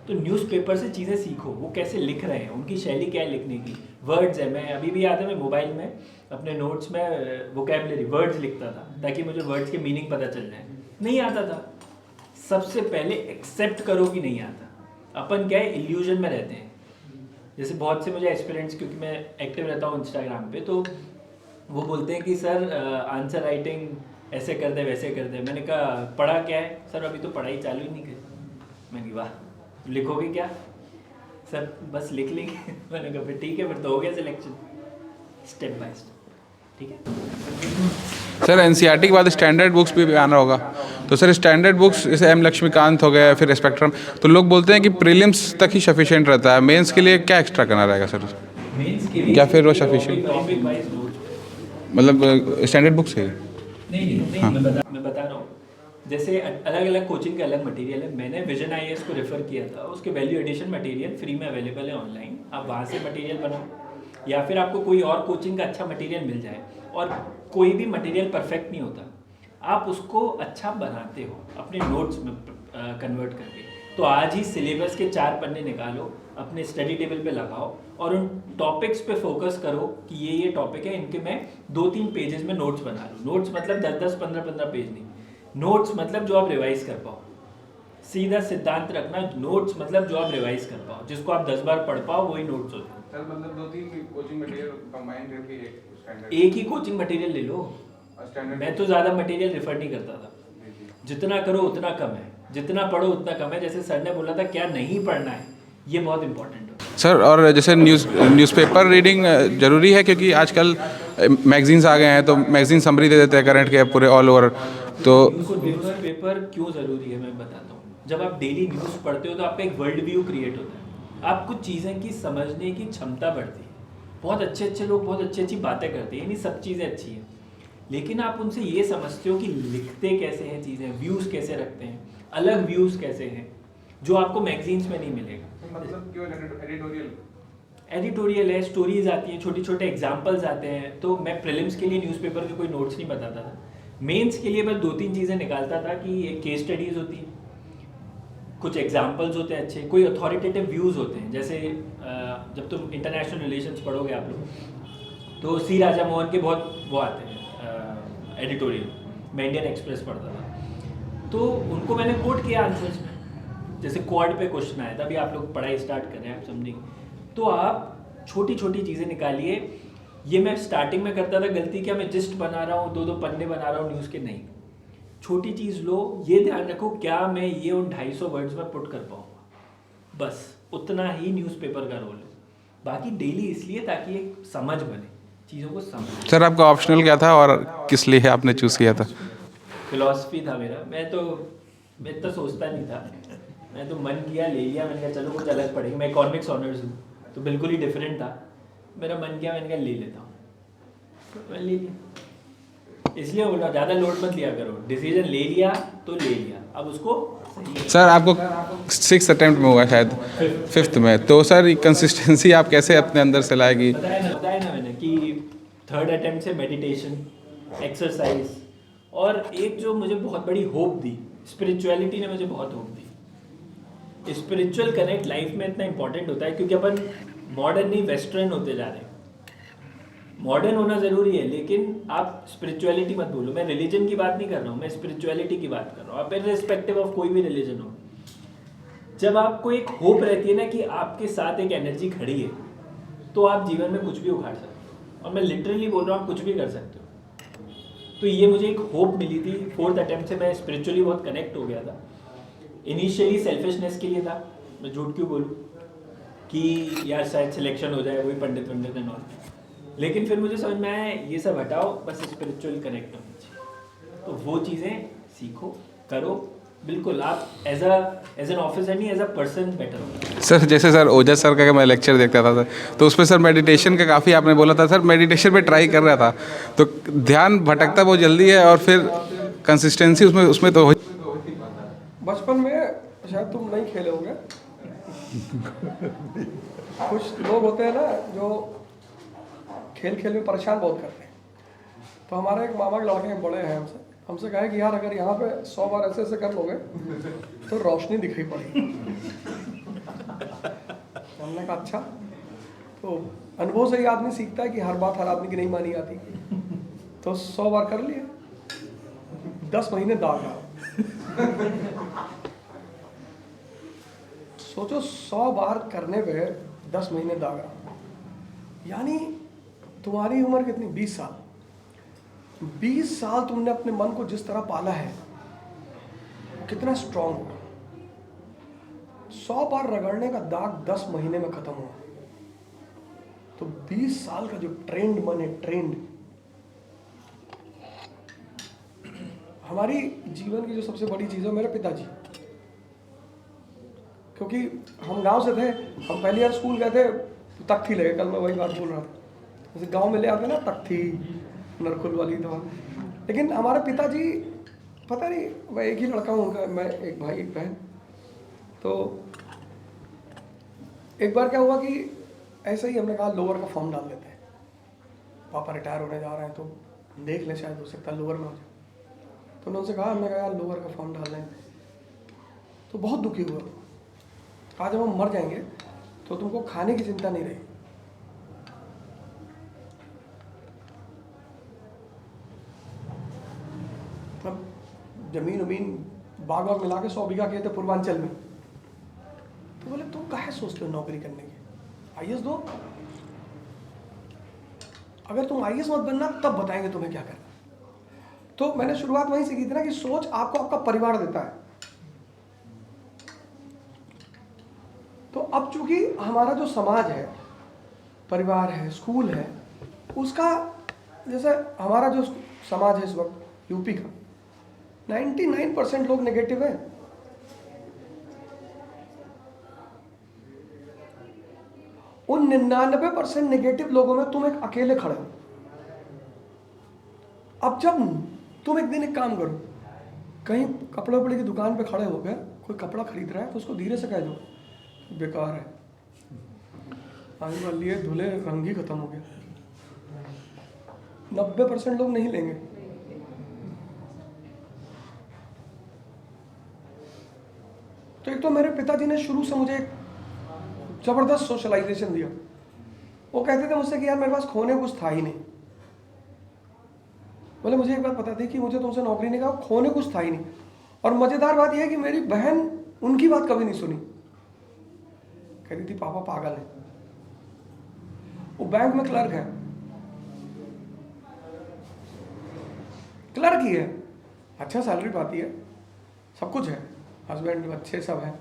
S3: तो न्यूज़पेपर से चीज़ें सीखो, वो कैसे लिख रहे हैं, उनकी शैली क्या है लिखने की, वर्ड्स है। मैं अभी भी याद है, मैं मोबाइल में अपने नोट्स में वोकैबुलरी वर्ड्स लिखता था ताकि मुझे वर्ड्स के मीनिंग पता चल जाए। नहीं आता था। सबसे पहले एक्सेप्ट करो कि नहीं आता। अपन क्या है, इल्यूजन में रहते हैं। जैसे बहुत से मुझे एस्पिरेंट्स, क्योंकि मैं एक्टिव रहता हूँ इंस्टाग्राम पे, तो वो बोलते हैं कि सर आंसर राइटिंग ऐसे कर दे वैसे कर दे। मैंने कहा पढ़ा क्या है? सर अभी तो पढ़ाई चालू ही नहीं करी। मैंने कहा वाह, लिखोगे क्या? सर बस लिख लेंगे। मैंने कहा फिर ठीक है, फिर तो हो गया सिलेक्शन, स्टेप बाय स्टेप। ठीक है
S6: सर एनसीईआरटी के बाद स्टैंडर्ड बुक्स भी आना होगा, तो सर स्टैंडर्ड बुक्स जैसे एम लक्ष्मीकांत हो गया, फिर स्पेक्ट्रम, तो लोग बोलते हैं कि प्रीलिम्स तक ही सफिशिएंट रहता है, मेंस के लिए क्या एक्स्ट्रा करना रहेगा सर?
S3: मेंस के लिए
S6: क्या फिर वो sufficient?
S3: टॉपिक वाइज नोट,
S6: मतलब स्टैंडर्ड बुक्स है?
S3: नहीं मैं बता रहा हूँ। जैसे अलग अलग कोचिंग के अलग मटेरियल है। मैंने विजन आईएएस को रेफर किया था, उसके वैल्यू एडिशन मटेरियल फ्री में अवेलेबल है ऑनलाइन, आप वहाँ से मटेरियल बनाओ, या फिर आपको कोई और कोचिंग का अच्छा मटेरियल मिल जाए। और कोई भी मटेरियल परफेक्ट नहीं होता, आप उसको अच्छा बनाते हो अपने नोट्स में कन्वर्ट करके। तो आज ही सिलेबस के 4 पन्ने निकालो, अपने स्टडी टेबल पे लगाओ और उन टॉपिक्स पे फोकस करो कि ये टॉपिक है, इनके मैं 2-3 पेजेस में नोट्स बना लूँ। नोट्स मतलब 10-10, 15-15 पेज नहीं, नोट्स मतलब जो आप रिवाइज कर पाओ। सीधा सिद्धांत रखना, नोट्स मतलब जो आप रिवाइज कर पाओ, जिसको आप 10 बार पढ़ पाओ, वही नोट्स होते हैं।
S8: सर मतलब 2-3 कोचिंग मटेरियल कंबाइन करके एक स्टैंडर्ड,
S3: एक ही कोचिंग मटेरियल ले लो।
S8: स्टैंडर्ड
S3: मैं तो ज़्यादा मटेरियल रेफर नहीं करता था। जितना करो उतना कम है, जितना पढ़ो उतना कम है। जैसे सर ने बोला था क्या नहीं पढ़ना है, ये बहुत इंपॉर्टेंट है
S6: सर। और जैसे न्यूज़पेपर रीडिंग ज़रूरी है, क्योंकि आजकल मैगजीन्स आ गए हैं, तो मैगजीन समरी दे देते हैं करंट के पूरे ऑल ओवर। तो
S3: न्यूज़पेपर क्यों ज़रूरी है मैं बताता हूँ। जब आप डेली न्यूज़ पढ़ते हो तो आपका एक वर्ल्ड व्यू क्रिएट होता है, आप कुछ चीज़ें की समझने की क्षमता बढ़ती है। बहुत अच्छे लोग बहुत अच्छी बातें करते हैं, नहीं सब चीज़ें अच्छी हैं, लेकिन आप उनसे ये समझते हो कि लिखते कैसे हैं चीज़ें, व्यूज़ कैसे रखते हैं, अलग व्यूज़ कैसे हैं, जो आपको मैगजीन्स में नहीं मिलेगा।
S8: मतलब केवल
S3: एडिटोरियल है, स्टोरीज आती हैं, छोटे छोटे एग्जाम्पल्स आते हैं। तो मैं प्रीलिम्स के लिए न्यूज़पेपर के कोई नोट्स नहीं बताता था, मेंस के लिए बस 2-3 चीज़ें निकालता था कि एक केस स्टडीज़ होती है, कुछ एग्जाम्पल्स होते हैं अच्छे, कोई अथॉरिटेटिव व्यूज़ होते हैं। जैसे जब तुम इंटरनेशनल रिलेशंस पढ़ोगे आप लोग, तो सी राजा मोहन के बहुत वो आते हैं एडिटोरियल। मैं इंडियन एक्सप्रेस पढ़ता था, तो उनको मैंने कोट किया आंसर्स में। जैसे क्वाड पे क्वेश्चन आया था, अभी आप लोग पढ़ाई स्टार्ट कर रहे हैं, आप समझेंगे। तो आप छोटी छोटी चीज़ें निकालिए। ये मैं स्टार्टिंग में करता था गलती, क्या मैं जिस्ट बना रहा हूँ, 2-2 पन्ने बना रहा हूँ न्यूज़ के, नहीं। छोटी चीज़ लो, ये ध्यान रखो क्या मैं ये उन 250 वर्ड्स में पुट कर पाऊँगा, बस उतना ही न्यूज़पेपर का रोल है। बाकी डेली इसलिए ताकि एक समझ बने, चीज़ों को समझ।
S6: सर आपका ऑप्शनल क्या था और किस लिए आपने चूज़ किया था?
S3: फिलॉसफी था मेरा। मैं इतना सोचता नहीं था, मैं तो मन किया ले लिया। मैंने कहा चलो कुछ अलग पढ़ेंगे। मैं इकोनॉमिक्स ऑनर्स हूँ, तो बिल्कुल ही डिफरेंट था। मेरा मन किया, मैंने कहा ले लेता हूँ, तो मैं ले लिया। इसलिए बोला ज़्यादा लोड मत लिया करो, डिसीजन ले लिया तो ले लिया, अब उसको सही।
S6: सर आपको 6th अटेम्प्ट में हुआ शायद, 5th में, तो सर कंसिस्टेंसी आप कैसे अपने अंदर से लाएगी?
S3: बताया ना मैंने कि 3rd अटेम्प्ट से मेडिटेशन, एक्सरसाइज, और एक जो मुझे बहुत बड़ी होप दी, स्पिरिचुअलिटी ने मुझे बहुत होप दी। स्पिरिचुअल कनेक्ट लाइफ में इतना इंपॉर्टेंट होता है, क्योंकि अपन मॉडर्न नहीं वेस्टर्न होते जा रहे हैं। मॉडर्न होना ज़रूरी है, लेकिन आप स्पिरिचुअलिटी मत बोलो। मैं रिलीजन की बात नहीं कर रहा हूँ, मैं स्पिरिचुअलिटी की बात कर रहा हूँ। आप इर्रिस्पेक्टिव ऑफ कोई भी रिलीजन हो, जब आपको एक होप रहती है ना कि आपके साथ एक एनर्जी खड़ी है, तो आप जीवन में कुछ भी उखाड़ सकते हो। और मैं लिटरली बोल रहा हूँ, आप कुछ भी कर सकते हो। तो ये मुझे एक होप मिली थी। 4th अटेम्प्ट से मैं स्पिरिचुअली बहुत कनेक्ट हो गया था। इनिशियली सेल्फिशनेस के लिए था, मैं झूठ क्यों बोलूँ कि यार शायद सिलेक्शन हो जाए, वही पंडित एंड ऑल। लेकिन फिर मुझे समझ में आया ये सब हटाओ, बस स्पिरिचुअल कनेक्ट होना चाहिए। तो वो चीज़ें सीखो, करो, बिल्कुल आप एज एन ऑफिसर नहीं, एज अ पर्सन बेटर हो।
S6: सर जैसे सर ओजस सर का मैं लेक्चर देखता था तो उसमें सर मेडिटेशन का काफ़ी आपने बोला था सर, मेडिटेशन पे ट्राई कर रहा था तो ध्यान भटकता बहुत जल्दी है और फिर कंसिस्टेंसी उसमें तो
S4: बचपन में शायद तुम नहीं खेले होगे, कुछ लोग होते हैं ना जो खेल खेल में परेशान बहुत करते हैं। तो हमारे एक मामा के लड़के हैं, बड़े हैं, हमसे कहा कि यार अगर यहाँ पे 100 बार ऐसे ऐसे कर लोगे तो रोशनी दिखाई पड़ेगी। हमने कहा अच्छा। तो अनुभव से ही आदमी सीखता है कि हर बात हर आदमी की नहीं मानी जाती। तो 100 बार कर लिए, 10 महीने दाग रहा। सोचो 100 बार करने पे 10 महीने दाग रहा, यानी तुम्हारी उम्र कितनी, 20 साल। 20 साल तुमने अपने मन को जिस तरह पाला है कितना स्ट्रांग होगा। 100 बार रगड़ने का दाग 10 महीने में खत्म हुआ, तो 20 साल का जो ट्रेंड मन है, ट्रेंड हमारी जीवन की जो सबसे बड़ी चीज़ है मेरे पिताजी। क्योंकि हम गांव से थे, हम पहली बार स्कूल गए थे तख्ती लगे, कल मैं वही बात बोल रहा था, जैसे गांव में ले आते ना तख्ती नरकुल वाली दवा। लेकिन हमारे पिताजी पता नहीं, मैं एक ही लड़का हूँ उनका, मैं एक भाई एक बहन। तो एक बार क्या हुआ कि ऐसे ही हमने कहा लोअर का फॉर्म डाल लेते हैं, पापा रिटायर होने जा रहे हैं तो देख लें शायद हो सकता है लोअर में हो जाए। तो उन्होंने कहा, हमने कहा यार लोअर का फॉर्म डाल लें। तो बहुत दुखी हुआ, कहा जब हम मर जाएंगे तो तुमको खाने की चिंता नहीं रहेगी। अब जमीन उमीन बाग बाग मिला के 100 बीघा किए थे पूर्वांचल में। तो बोले तुम काहे सोचते हो नौकरी करने की, आईएएस दो, अगर तुम आईएएस मत बनना तब बताएंगे तुम्हें क्या करना। तो मैंने शुरुआत वहीं से की थी ना कि सोच आपको आपका परिवार देता है। तो अब चूंकि हमारा जो समाज है, परिवार है, स्कूल है, उसका जैसे हमारा जो समाज है इस वक्त यूपी का 99% लोग नेगेटिव है। उन 99% नेगेटिव लोगों में तुम एक अकेले खड़े हो। अब जब तुम एक दिन एक काम करो, कहीं कपड़े वपड़े की दुकान पे खड़े हो गए, कोई कपड़ा खरीद रहा है तो उसको धीरे से कह दो बेकार है, आने वाली है, धुले रंग ही खत्म हो गया। 90% लोग नहीं लेंगे। तो एक तो मेरे पिताजी ने शुरू से मुझे एक जबरदस्त सोशलाइजेशन दिया। वो कहते थे मुझसे कि यार मेरे पास खोने कुछ था ही नहीं। बोले मुझे एक बात पता थी कि मुझे तुमसे नौकरी नहीं, कहा खोने कुछ था ही नहीं। और मजेदार बात यह है कि मेरी बहन उनकी बात कभी नहीं सुनी, कहती थी पापा पागल है। वो बैंक में क्लर्क है, क्लर्क ही है, अच्छा सैलरी पाती है, सब कुछ है, हस्बैंड अच्छे सब है,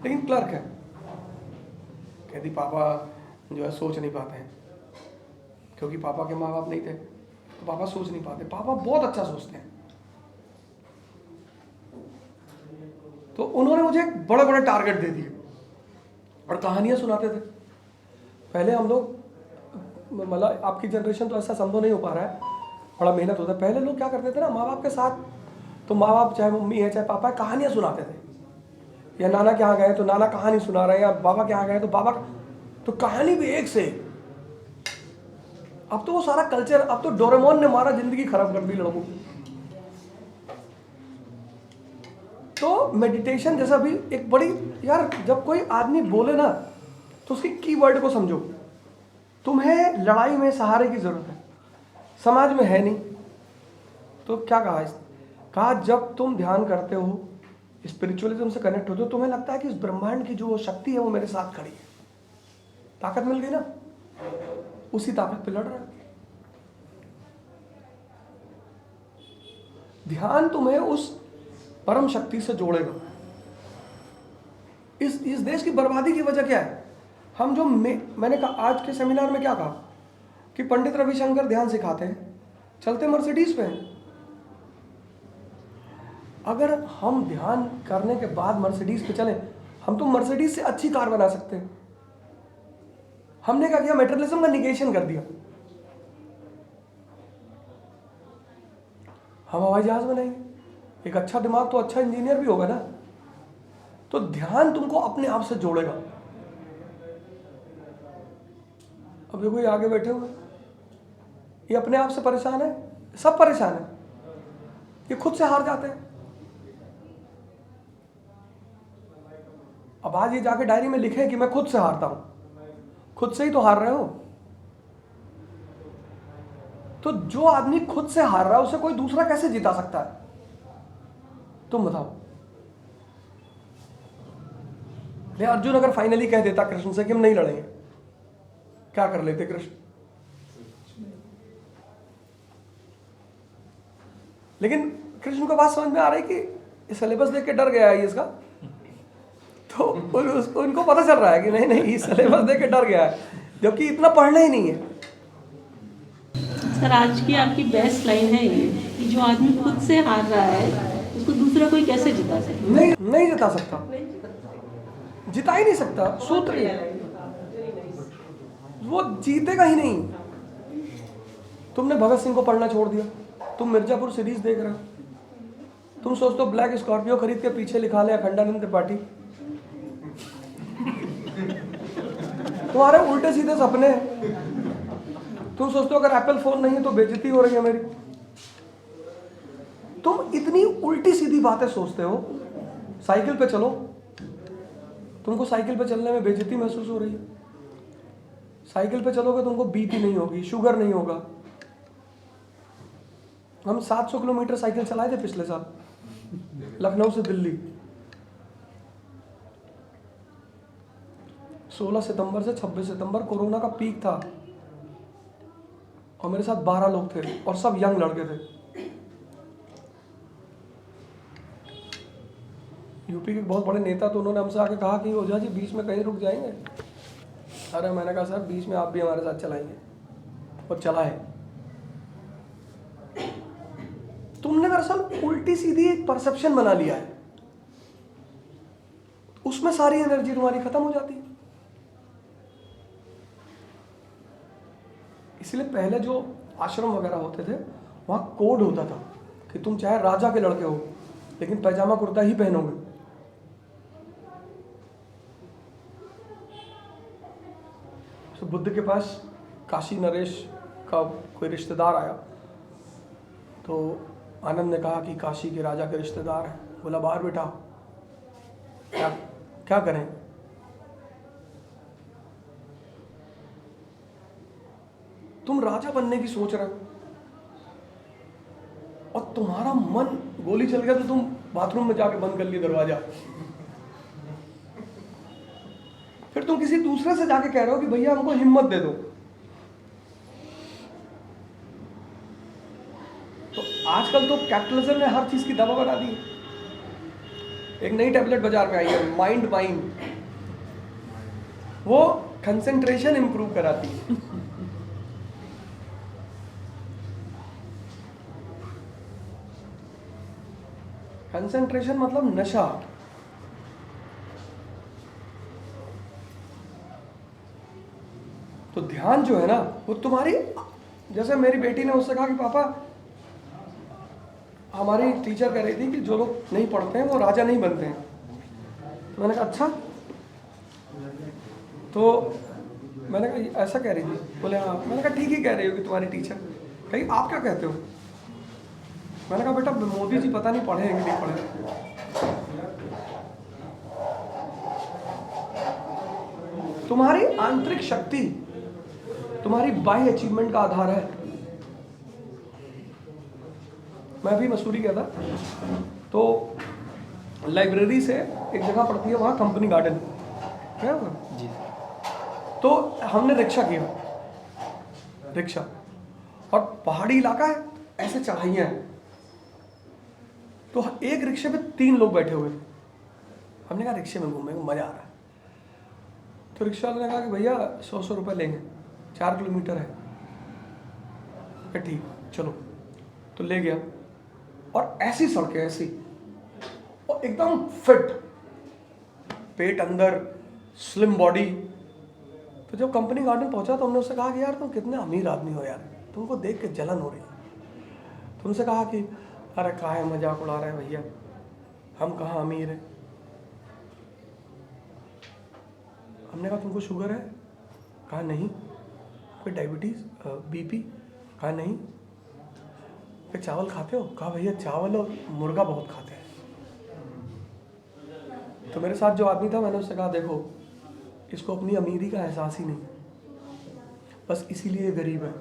S4: लेकिन क्लर्क है। कहती पापा जो है सोच नहीं पाते हैं, क्योंकि पापा के माँ बाप नहीं थे तो पापा सोच नहीं पाते, पापा बहुत अच्छा सोचते हैं। तो उन्होंने मुझे बड़े बड़े टारगेट दे दिए और कहानियां सुनाते थे। पहले हम लोग, मतलब आपकी जनरेशन तो ऐसा संभव नहीं हो पा रहा है, बड़ा मेहनत होता है। पहले लोग क्या करते थे ना, माँ बाप के साथ, तो माँ बाप चाहे मम्मी है चाहे पापा है, कहानियां सुनाते थे। या नाना के यहाँ गए तो नाना कहानी सुना रहे हैं, या बाबा के यहाँ गए तो बाबा, तो कहानी भी एक से। अब तो वो सारा कल्चर, अब तो डोरेमोन ने मारा जिंदगी खराब कर दी लड़कों की। तो मेडिटेशन जैसा भी एक बड़ी, यार जब कोई आदमी बोले ना तो उसकी कीवर्ड को समझो। तुम्हें लड़ाई में सहारे की जरूरत है, समाज में है नहीं, तो क्या कहा कहा जब तुम ध्यान करते हो, स्पिरिचुअलिज्म से कनेक्ट होते हो, तुम्हें लगता है कि इस ब्रह्मांड की जो शक्ति है वो मेरे साथ खड़ी है, ताकत मिल गई ना, उसी ताकत पे लड़ रहा है। ध्यान तुम्हें उस परम शक्ति से जोड़ेगा। इस देश की बर्बादी की वजह क्या है? हम जो मैंने कहा आज के सेमिनार में क्या कहा कि पंडित रविशंकर ध्यान सिखाते हैं, चलते मर्सिडीज पे हैं। अगर हम ध्यान करने के बाद मर्सिडीज पे चले, हम तो मर्सिडीज से अच्छी कार बना सकते हैं। हमने क्या किया, मेटेरियलिज्म का निगेशन कर दिया। हम हवाई जहाज बनाएंगे, एक अच्छा दिमाग तो अच्छा इंजीनियर भी होगा ना। तो ध्यान तुमको अपने आप से जोड़ेगा। अब देखो ये आगे बैठे हुए, ये अपने आप से परेशान है, सब परेशान है, ये खुद से हार जाते हैं। अब आज ये जाके डायरी में लिखे कि मैं खुद से हारता हूं, खुद से ही तो हार रहे हो। तो जो आदमी खुद से हार रहा है उसे कोई दूसरा कैसे जिता सकता है, तुम बताओ। अर्जुन अगर फाइनली कह देता कृष्ण से कि हम नहीं लड़ेंगे, क्या कर लेते कृष्ण? लेकिन कृष्ण को बात समझ में आ रही कि सिलेबस देख के डर गया है ये इसका, तो उनको पता चल रहा है कि नहीं नहीं सिलेबस देख के डर गया है, जबकि इतना पढ़ना ही नहीं है।
S9: सर आज की आपकी बेस्ट लाइन है ये कि जो आदमी खुद से हार रहा है उसको दूसरा कोई कैसे जिता सकता?
S4: नहीं जिता सकता, जिता ही नहीं सकता। सूत्र ही है, वो जीतेगा ही नहीं। तुमने भगत सिंह को पढ़ना छोड़ दिया, तुम मिर्जापुर सीरीज देख रहे हो, तुम सोचते हो ब्लैक स्कॉर्पियो खरीद के पीछे लिखा ले अखंडानंद त्रिपाठी। तुम्हारे उल्टे सीधे सपने हैं। तुम सोचते हो अगर एप्पल फोन नहीं है तो बेइज्जती हो रही है मेरी। तुम इतनी उल्टी सीधी बातें सोचते हो। साइकिल पे चलो, तुमको साइकिल पे चलने में बेइज्जती महसूस हो रही है। साइकिल पे चलोगे तुमको बीपी नहीं होगी, शुगर नहीं होगा। हम 700 किलोमीटर साइकिल चलाए थे पिछले साल, लखनऊ से दिल्ली। 16 सितंबर से 26 सितंबर कोरोना का पीक था और मेरे साथ 12 लोग थे और सब यंग लड़के थे। यूपी के बहुत बड़े नेता, तो उन्होंने हमसे आके कहा कि ओझा जी बीच में कहीं रुक जाएंगे। अरे मैंने कहा सर बीच में आप भी हमारे साथ चलाएंगे, और चलाए। तुमने दरअसल उल्टी सीधी एक परसेप्शन बना लिया है, उसमें सारी एनर्जी तुम्हारी खत्म हो जाती है। इसलिए पहले जो आश्रम वगैरह होते थे वहां कोड होता था कि तुम चाहे राजा के लड़के हो लेकिन पैजामा कुर्ता ही पहनोगे। तो बुद्ध के पास काशी नरेश का कोई रिश्तेदार आया, तो आनंद ने कहा कि काशी के राजा के रिश्तेदार हैं। बोला बाहर बैठा, क्या करें? तुम राजा बनने की सोच रहे हो और तुम्हारा मन गोली चल गया तो तुम बाथरूम में जाके बंद कर लिए दरवाजा। फिर तुम किसी दूसरे से जाके कह रहे हो कि भैया हमको हिम्मत दे दो। तो आजकल तो कैपिटलिज्म ने हर चीज की दवा बना दी। एक नई टैबलेट बाजार में आई है, माइंड माइंड, वो कंसंट्रेशन इंप्रूव कराती है। कंसंट्रेशन मतलब नशा। तो ध्यान जो है ना वो तुम्हारी, जैसे मेरी बेटी ने उससे कहा कि पापा हमारी टीचर कह रही थी कि जो लोग नहीं पढ़ते हैं वो राजा नहीं बनते हैं। तो मैंने कहा अच्छा, तो मैंने कहा ऐसा कह रही थी? बोले हाँ। मैंने कहा ठीक ही कह रही होगी तुम्हारी टीचर। कहीं आप क्या कहते हो? मैंने कहा बेटा मोदी जी पता नहीं पढ़े हैं कि नहीं पढ़े। तुम्हारी आंतरिक शक्ति तुम्हारी बाह्य अचीवमेंट का आधार है। मैं अभी मसूरी गया था, तो लाइब्रेरी से एक जगह पड़ती है वहाँ कंपनी गार्डन, क्या जी। तो हमने रिक्शा किया, रिक्शा, और पहाड़ी इलाका है, ऐसे चढ़ाइयाँ हैं। तो एक रिक्शे पे 3 लोग बैठे हुए थे। हमने कहा रिक्शे में घूमेंगे, मज़ा आ रहा है। तो रिक्शा वाले ने कहा कि भैया 100 रुपये लेंगे, 4 किलोमीटर है। ठीक चलो, तो ले गया। और ऐसी सड़कें, ऐसी एकदम फिट, पेट अंदर, स्लिम बॉडी। तो जब कंपनी गार्डन पहुंचा तो हमने उससे कहा कि यार तुम कितने अमीर आदमी हो यार, तुमको देख के जलन हो रही है। तुमसे कहा कि अरे काहे मजाक उड़ा रहे हैं भैया, हम कहाँ अमीर हैं। हमने कहा तुमको शुगर है? कहा नहीं। कोई डायबिटीज़, बीपी? कहा नहीं। फिर चावल खाते हो? कहा भैया चावल और मुर्गा बहुत खाते हैं। तो मेरे साथ जो आदमी था, मैंने उससे कहा देखो, इसको अपनी अमीरी का एहसास ही नहीं, बस इसीलिए गरीब है।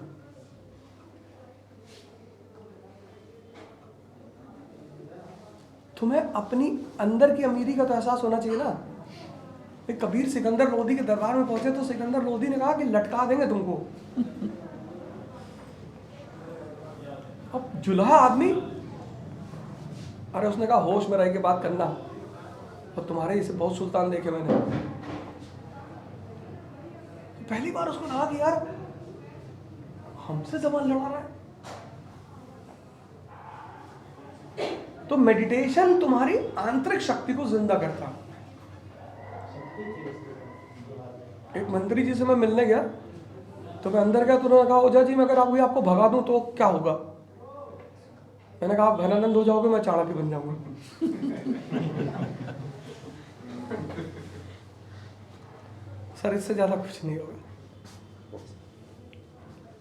S4: तुम्हें अपनी अंदर की अमीरी का तो एहसास होना चाहिए ना। कबीर सिकंदर लोधी के दरबार में पहुंचे तो सिकंदर लोधी ने कहा कि लटका देंगे तुमको। अब जुल्हा आदमी, अरे उसने कहा होश में रह के बात करना, और तुम्हारे इसे बहुत सुल्तान देखे मैंने। पहली बार उसको लगा कि यार हमसे जबान लड़ा रहा है। तो मेडिटेशन तुम्हारी आंतरिक शक्ति को जिंदा करता। एक मंत्री जी से मैं मिलने गया तो मैं अंदर गया तो उन्होंने कहा ओझा जी मैं अगर आपको भगा दूं तो क्या होगा? मैंने कहा आप घनानंद हो जाओगे, मैं चाणक्य बन जाऊंगा। सर इससे ज्यादा कुछ नहीं होगा।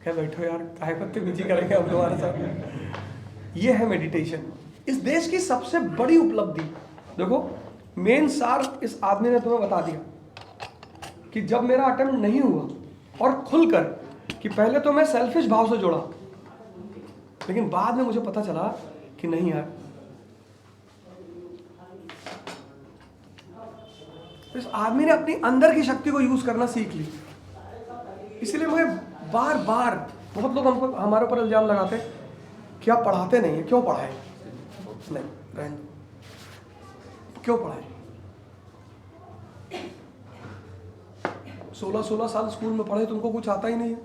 S4: क्या बैठो यार, काहे पत्ते बिजी करेंगे हम तुम्हारे साथ। ये है मेडिटेशन, इस देश की सबसे बड़ी उपलब्धि। देखो मेन सार इस आदमी ने तुम्हें बता दिया कि जब मेरा अटेम्प्ट नहीं हुआ, और खुलकर कि पहले तो मैं सेल्फिश भाव से जोड़ा, लेकिन बाद में मुझे पता चला कि नहीं यार, इस आदमी ने अपनी अंदर की शक्ति को यूज करना सीख ली। इसलिए मुझे बार बार बहुत लोग हमको हमारे ऊपर इल्जाम लगाते कि आप पढ़ाते नहीं है, क्यों पढ़ाए? नहीं रहने दो, क्यों पढ़ाए? 16 साल स्कूल में पढ़े, तुमको कुछ आता ही नहीं है।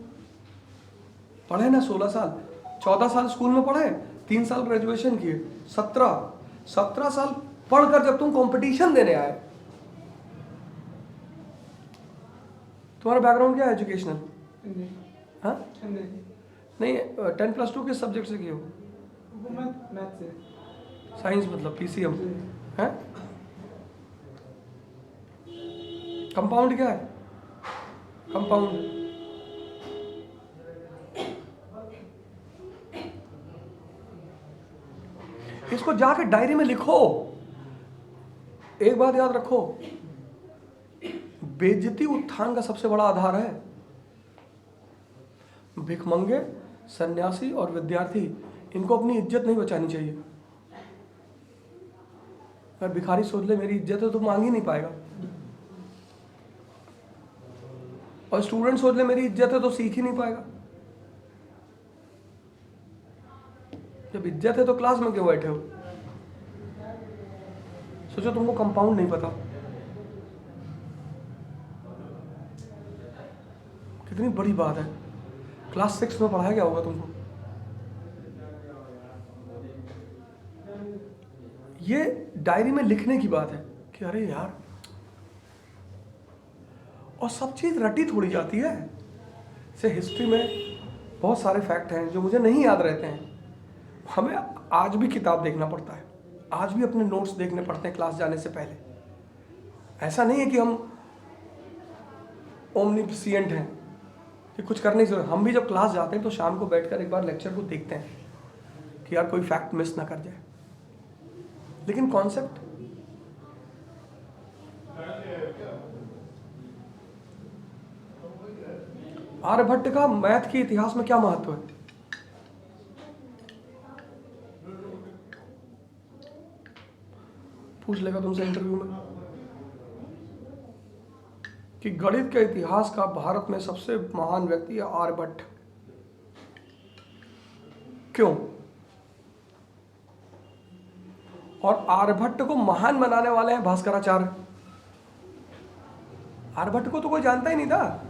S4: पढ़े ना 16 साल, 14 साल स्कूल में पढ़े, 3 साल ग्रेजुएशन किए, 17 साल पढ़कर जब तुम कंपटीशन देने आए, तुम्हारा बैकग्राउंड क्या है एजुकेशनल? हाँ नहीं, 10+2 किस सब्जेक्ट से किए हो? मैथ से। साइंस मतलब पीसीएम है? कंपाउंड क्या है? कंपाउंड इसको जाके डायरी में लिखो। एक बात याद रखो, बेइज्जती उत्थान का सबसे बड़ा आधार है। भिखमंगे, सन्यासी और विद्यार्थी, इनको अपनी इज्जत नहीं बचानी चाहिए। अगर भिखारी सोच ले मेरी इज्जत है तो मांग ही नहीं पाएगा, और स्टूडेंट सोच ले मेरी इज्जत है तो सीख ही नहीं पाएगा। जब इज्जत है तो क्लास में क्यों बैठे हो? सोचो तुमको कंपाउंड नहीं पता, कितनी बड़ी बात है। क्लास 6 में पढ़ाया गया होगा तुमको। ये डायरी में लिखने की बात है कि अरे यार, और सब चीज रटी थोड़ी जाती है। जैसे हिस्ट्री में बहुत सारे फैक्ट हैं जो मुझे नहीं याद रहते हैं, हमें आज भी किताब देखना पड़ता है, आज भी अपने नोट्स देखने पड़ते हैं क्लास जाने से पहले। ऐसा नहीं है कि हम ओमनिपोसेंट हैं कि कुछ करने की जरूरत। हम भी जब क्लास जाते हैं तो शाम को बैठकर एक बार लेक्चर को देखते हैं कि यार कोई फैक्ट मिस ना कर जाए, लेकिन कॉन्सेप्ट आर्यभट्ट का मैथ के इतिहास में क्या महत्व है? पूछ लेगा तुमसे इंटरव्यू में कि गणित के इतिहास का भारत में सबसे महान व्यक्ति है आर्यभट्ट। क्यों? और आर्यभट्ट को महान बनाने वाले हैं भास्कराचार्य। आर्यभट्ट को तो कोई जानता ही नहीं था।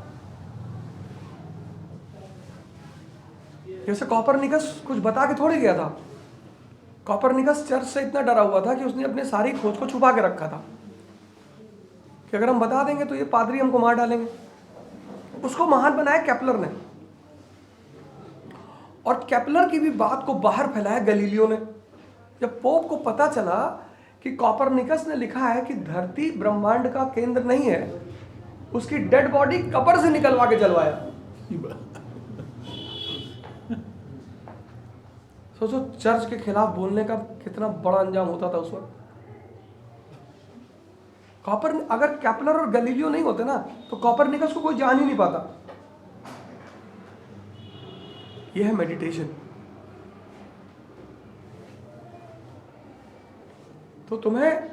S4: जैसे कॉपरनिकस कुछ बता के थोड़ी गया था। कॉपरनिकस चर्च से इतना डरा हुआ था कि उसने अपने सारी खोज को छुपा के रखा था कि अगर हम बता देंगे तो ये पादरी हमको मार डालेंगे। उसको महान बनाया केपलर ने, और केपलर की भी बात को बाहर फैलाया गैलीलियो ने। जब पोप को पता चला कि कॉपरनिकस ने लिखा है कि धरती ब्रह्मांड का केंद्र नहीं है, उसकी डेड बॉडी कब्र से निकलवा के जलवाया। सोचो चर्च के खिलाफ बोलने का कितना बड़ा अंजाम होता था उस वक्त। अगर केपलर और गैलीलियो नहीं होते ना तो कॉपरनिकस को कोई जान ही नहीं पाता। यह है मेडिटेशन। तो तुम्हें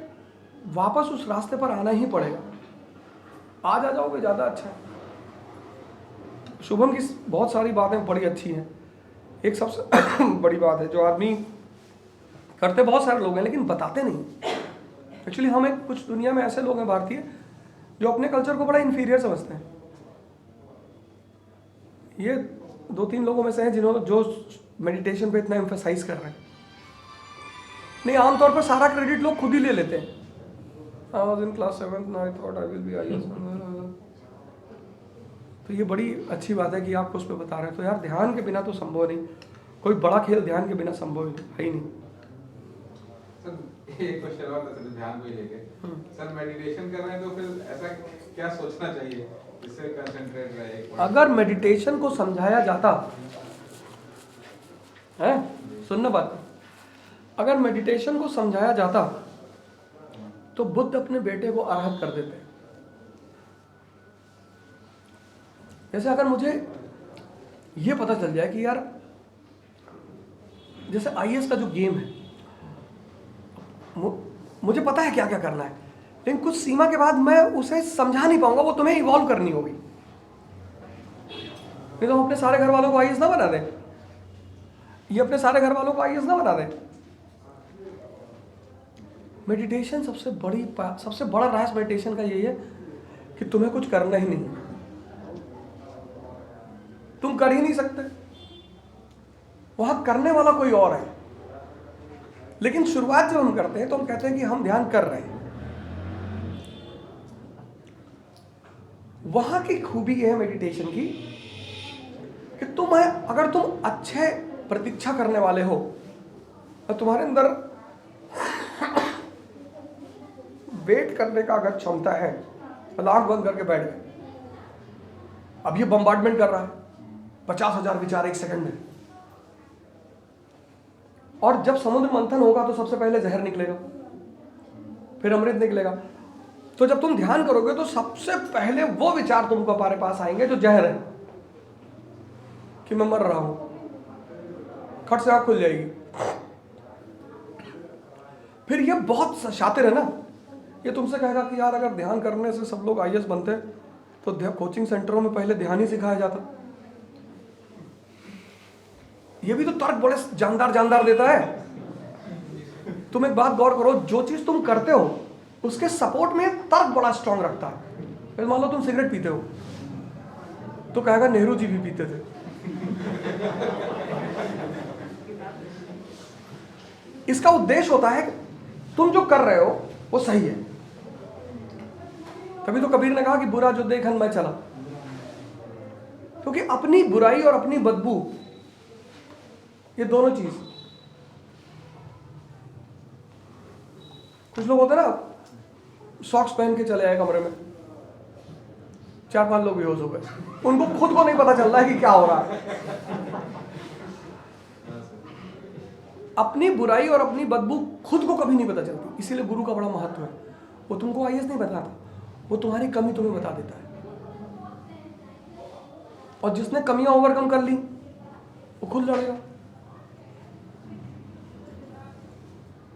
S4: वापस उस रास्ते पर आना ही पड़ेगा। आज आ जाओगे ज्यादा अच्छा है। शुभम की बहुत सारी बातें बड़ी अच्छी हैं। एक सबसे बड़ी बात है जो आदमी करते बहुत सारे लोग हैं लेकिन बताते नहीं। एक्चुअली हम एक कुछ दुनिया में ऐसे लोग हैं भारतीय जो अपने कल्चर को बड़ा इंफीरियर समझते हैं। ये 2-3 लोगों में से हैं जो मेडिटेशन पे इतना एम्फसाइज कर रहे हैं। नहीं, आमतौर पर सारा क्रेडिट लोग खुद ही ले लेते हैं। I was in class 7th and I thought I will be IAS। तो ये बड़ी अच्छी बात है कि आप उस पर बता रहे हैं। तो यार ध्यान के बिना तो संभव नहीं, कोई बड़ा खेल ध्यान के बिना संभव है ही नहीं।
S8: सर एक क्वेश्चन और था ध्यान को लेके। सर मेडिटेशन कर रहे हैं तो फिर ऐसा क्या सोचना चाहिए जिससे कंसंट्रेट रहे?
S4: अगर मेडिटेशन को समझाया जाता है, सुनना बात, अगर मेडिटेशन को समझाया जाता तो बुद्ध अपने बेटे को अरहत कर देते। जैसे अगर मुझे ये पता चल जाए कि यार जैसे आईएएस का जो गेम है, मुझे पता है क्या क्या करना है, लेकिन कुछ सीमा के बाद मैं उसे समझा नहीं पाऊंगा, वो तुम्हें इवॉल्व करनी होगी। नहीं तो हम अपने सारे घर वालों को आईएएस ना बना दें, ये अपने सारे घर वालों को आईएएस ना बना दें। मेडिटेशन सबसे बड़ा रहस्य मेडिटेशन का यही है कि तुम्हें कुछ करना ही नहीं, तुम कर ही नहीं सकते, वहां करने वाला कोई और है। लेकिन शुरुआत जब हम करते हैं तो हम कहते हैं कि हम ध्यान कर रहे हैं। वहां की खूबी है मेडिटेशन की कि अगर तुम अच्छे प्रतीक्षा करने वाले हो और तुम्हारे अंदर वेट करने का अगर क्षमता है, आंख बंद करके बैठ गए, अब ये बम्बार्डमेंट कर रहा है 50,000 विचार एक सेकंड में, और जब समुद्र मंथन होगा तो सबसे पहले जहर निकलेगा, फिर अमृत निकलेगा। तो जब तुम ध्यान करोगे तो सबसे पहले वो विचार तुमको हमारे पास आएंगे जो जहर है, कि मैं मर रहा हूं, खट से आंख खुल जाएगी। फिर ये बहुत शातिर है ना, ये तुमसे कहेगा कि यार अगर ध्यान करने से सब लोग आईएएस बनते तो कोचिंग सेंटरों में पहले ध्यान ही सिखाया जाता। ये भी तो तर्क बड़े जानदार देता है। तुम एक बात गौर करो, जो चीज तुम करते हो उसके सपोर्ट में तर्क बड़ा स्ट्रांग रखता है। मान लो तुम सिगरेट पीते हो तो कहेगा नेहरू जी भी पीते थे। इसका उद्देश्य होता है तुम जो कर रहे हो वो सही है। तभी तो कबीर ने कहा कि बुरा जो देखन मैं चला, क्योंकि अपनी बुराई और अपनी बदबू, ये दोनों चीज, कुछ लोग होते ना सॉक्स पहन के चले आए कमरे में, 4-5 लोग बेहोश हो गए, उनको खुद को नहीं पता चल रहा है कि क्या हो रहा है। अपनी बुराई और अपनी बदबू खुद को कभी नहीं पता चलती, इसीलिए गुरु का बड़ा महत्व है। वो तुमको आईएएस नहीं बताता, वो तुम्हारी कमी तुम्हें बता देता है। और जिसने कमियां ओवरकम कर ली वो खुद लड़ेगा।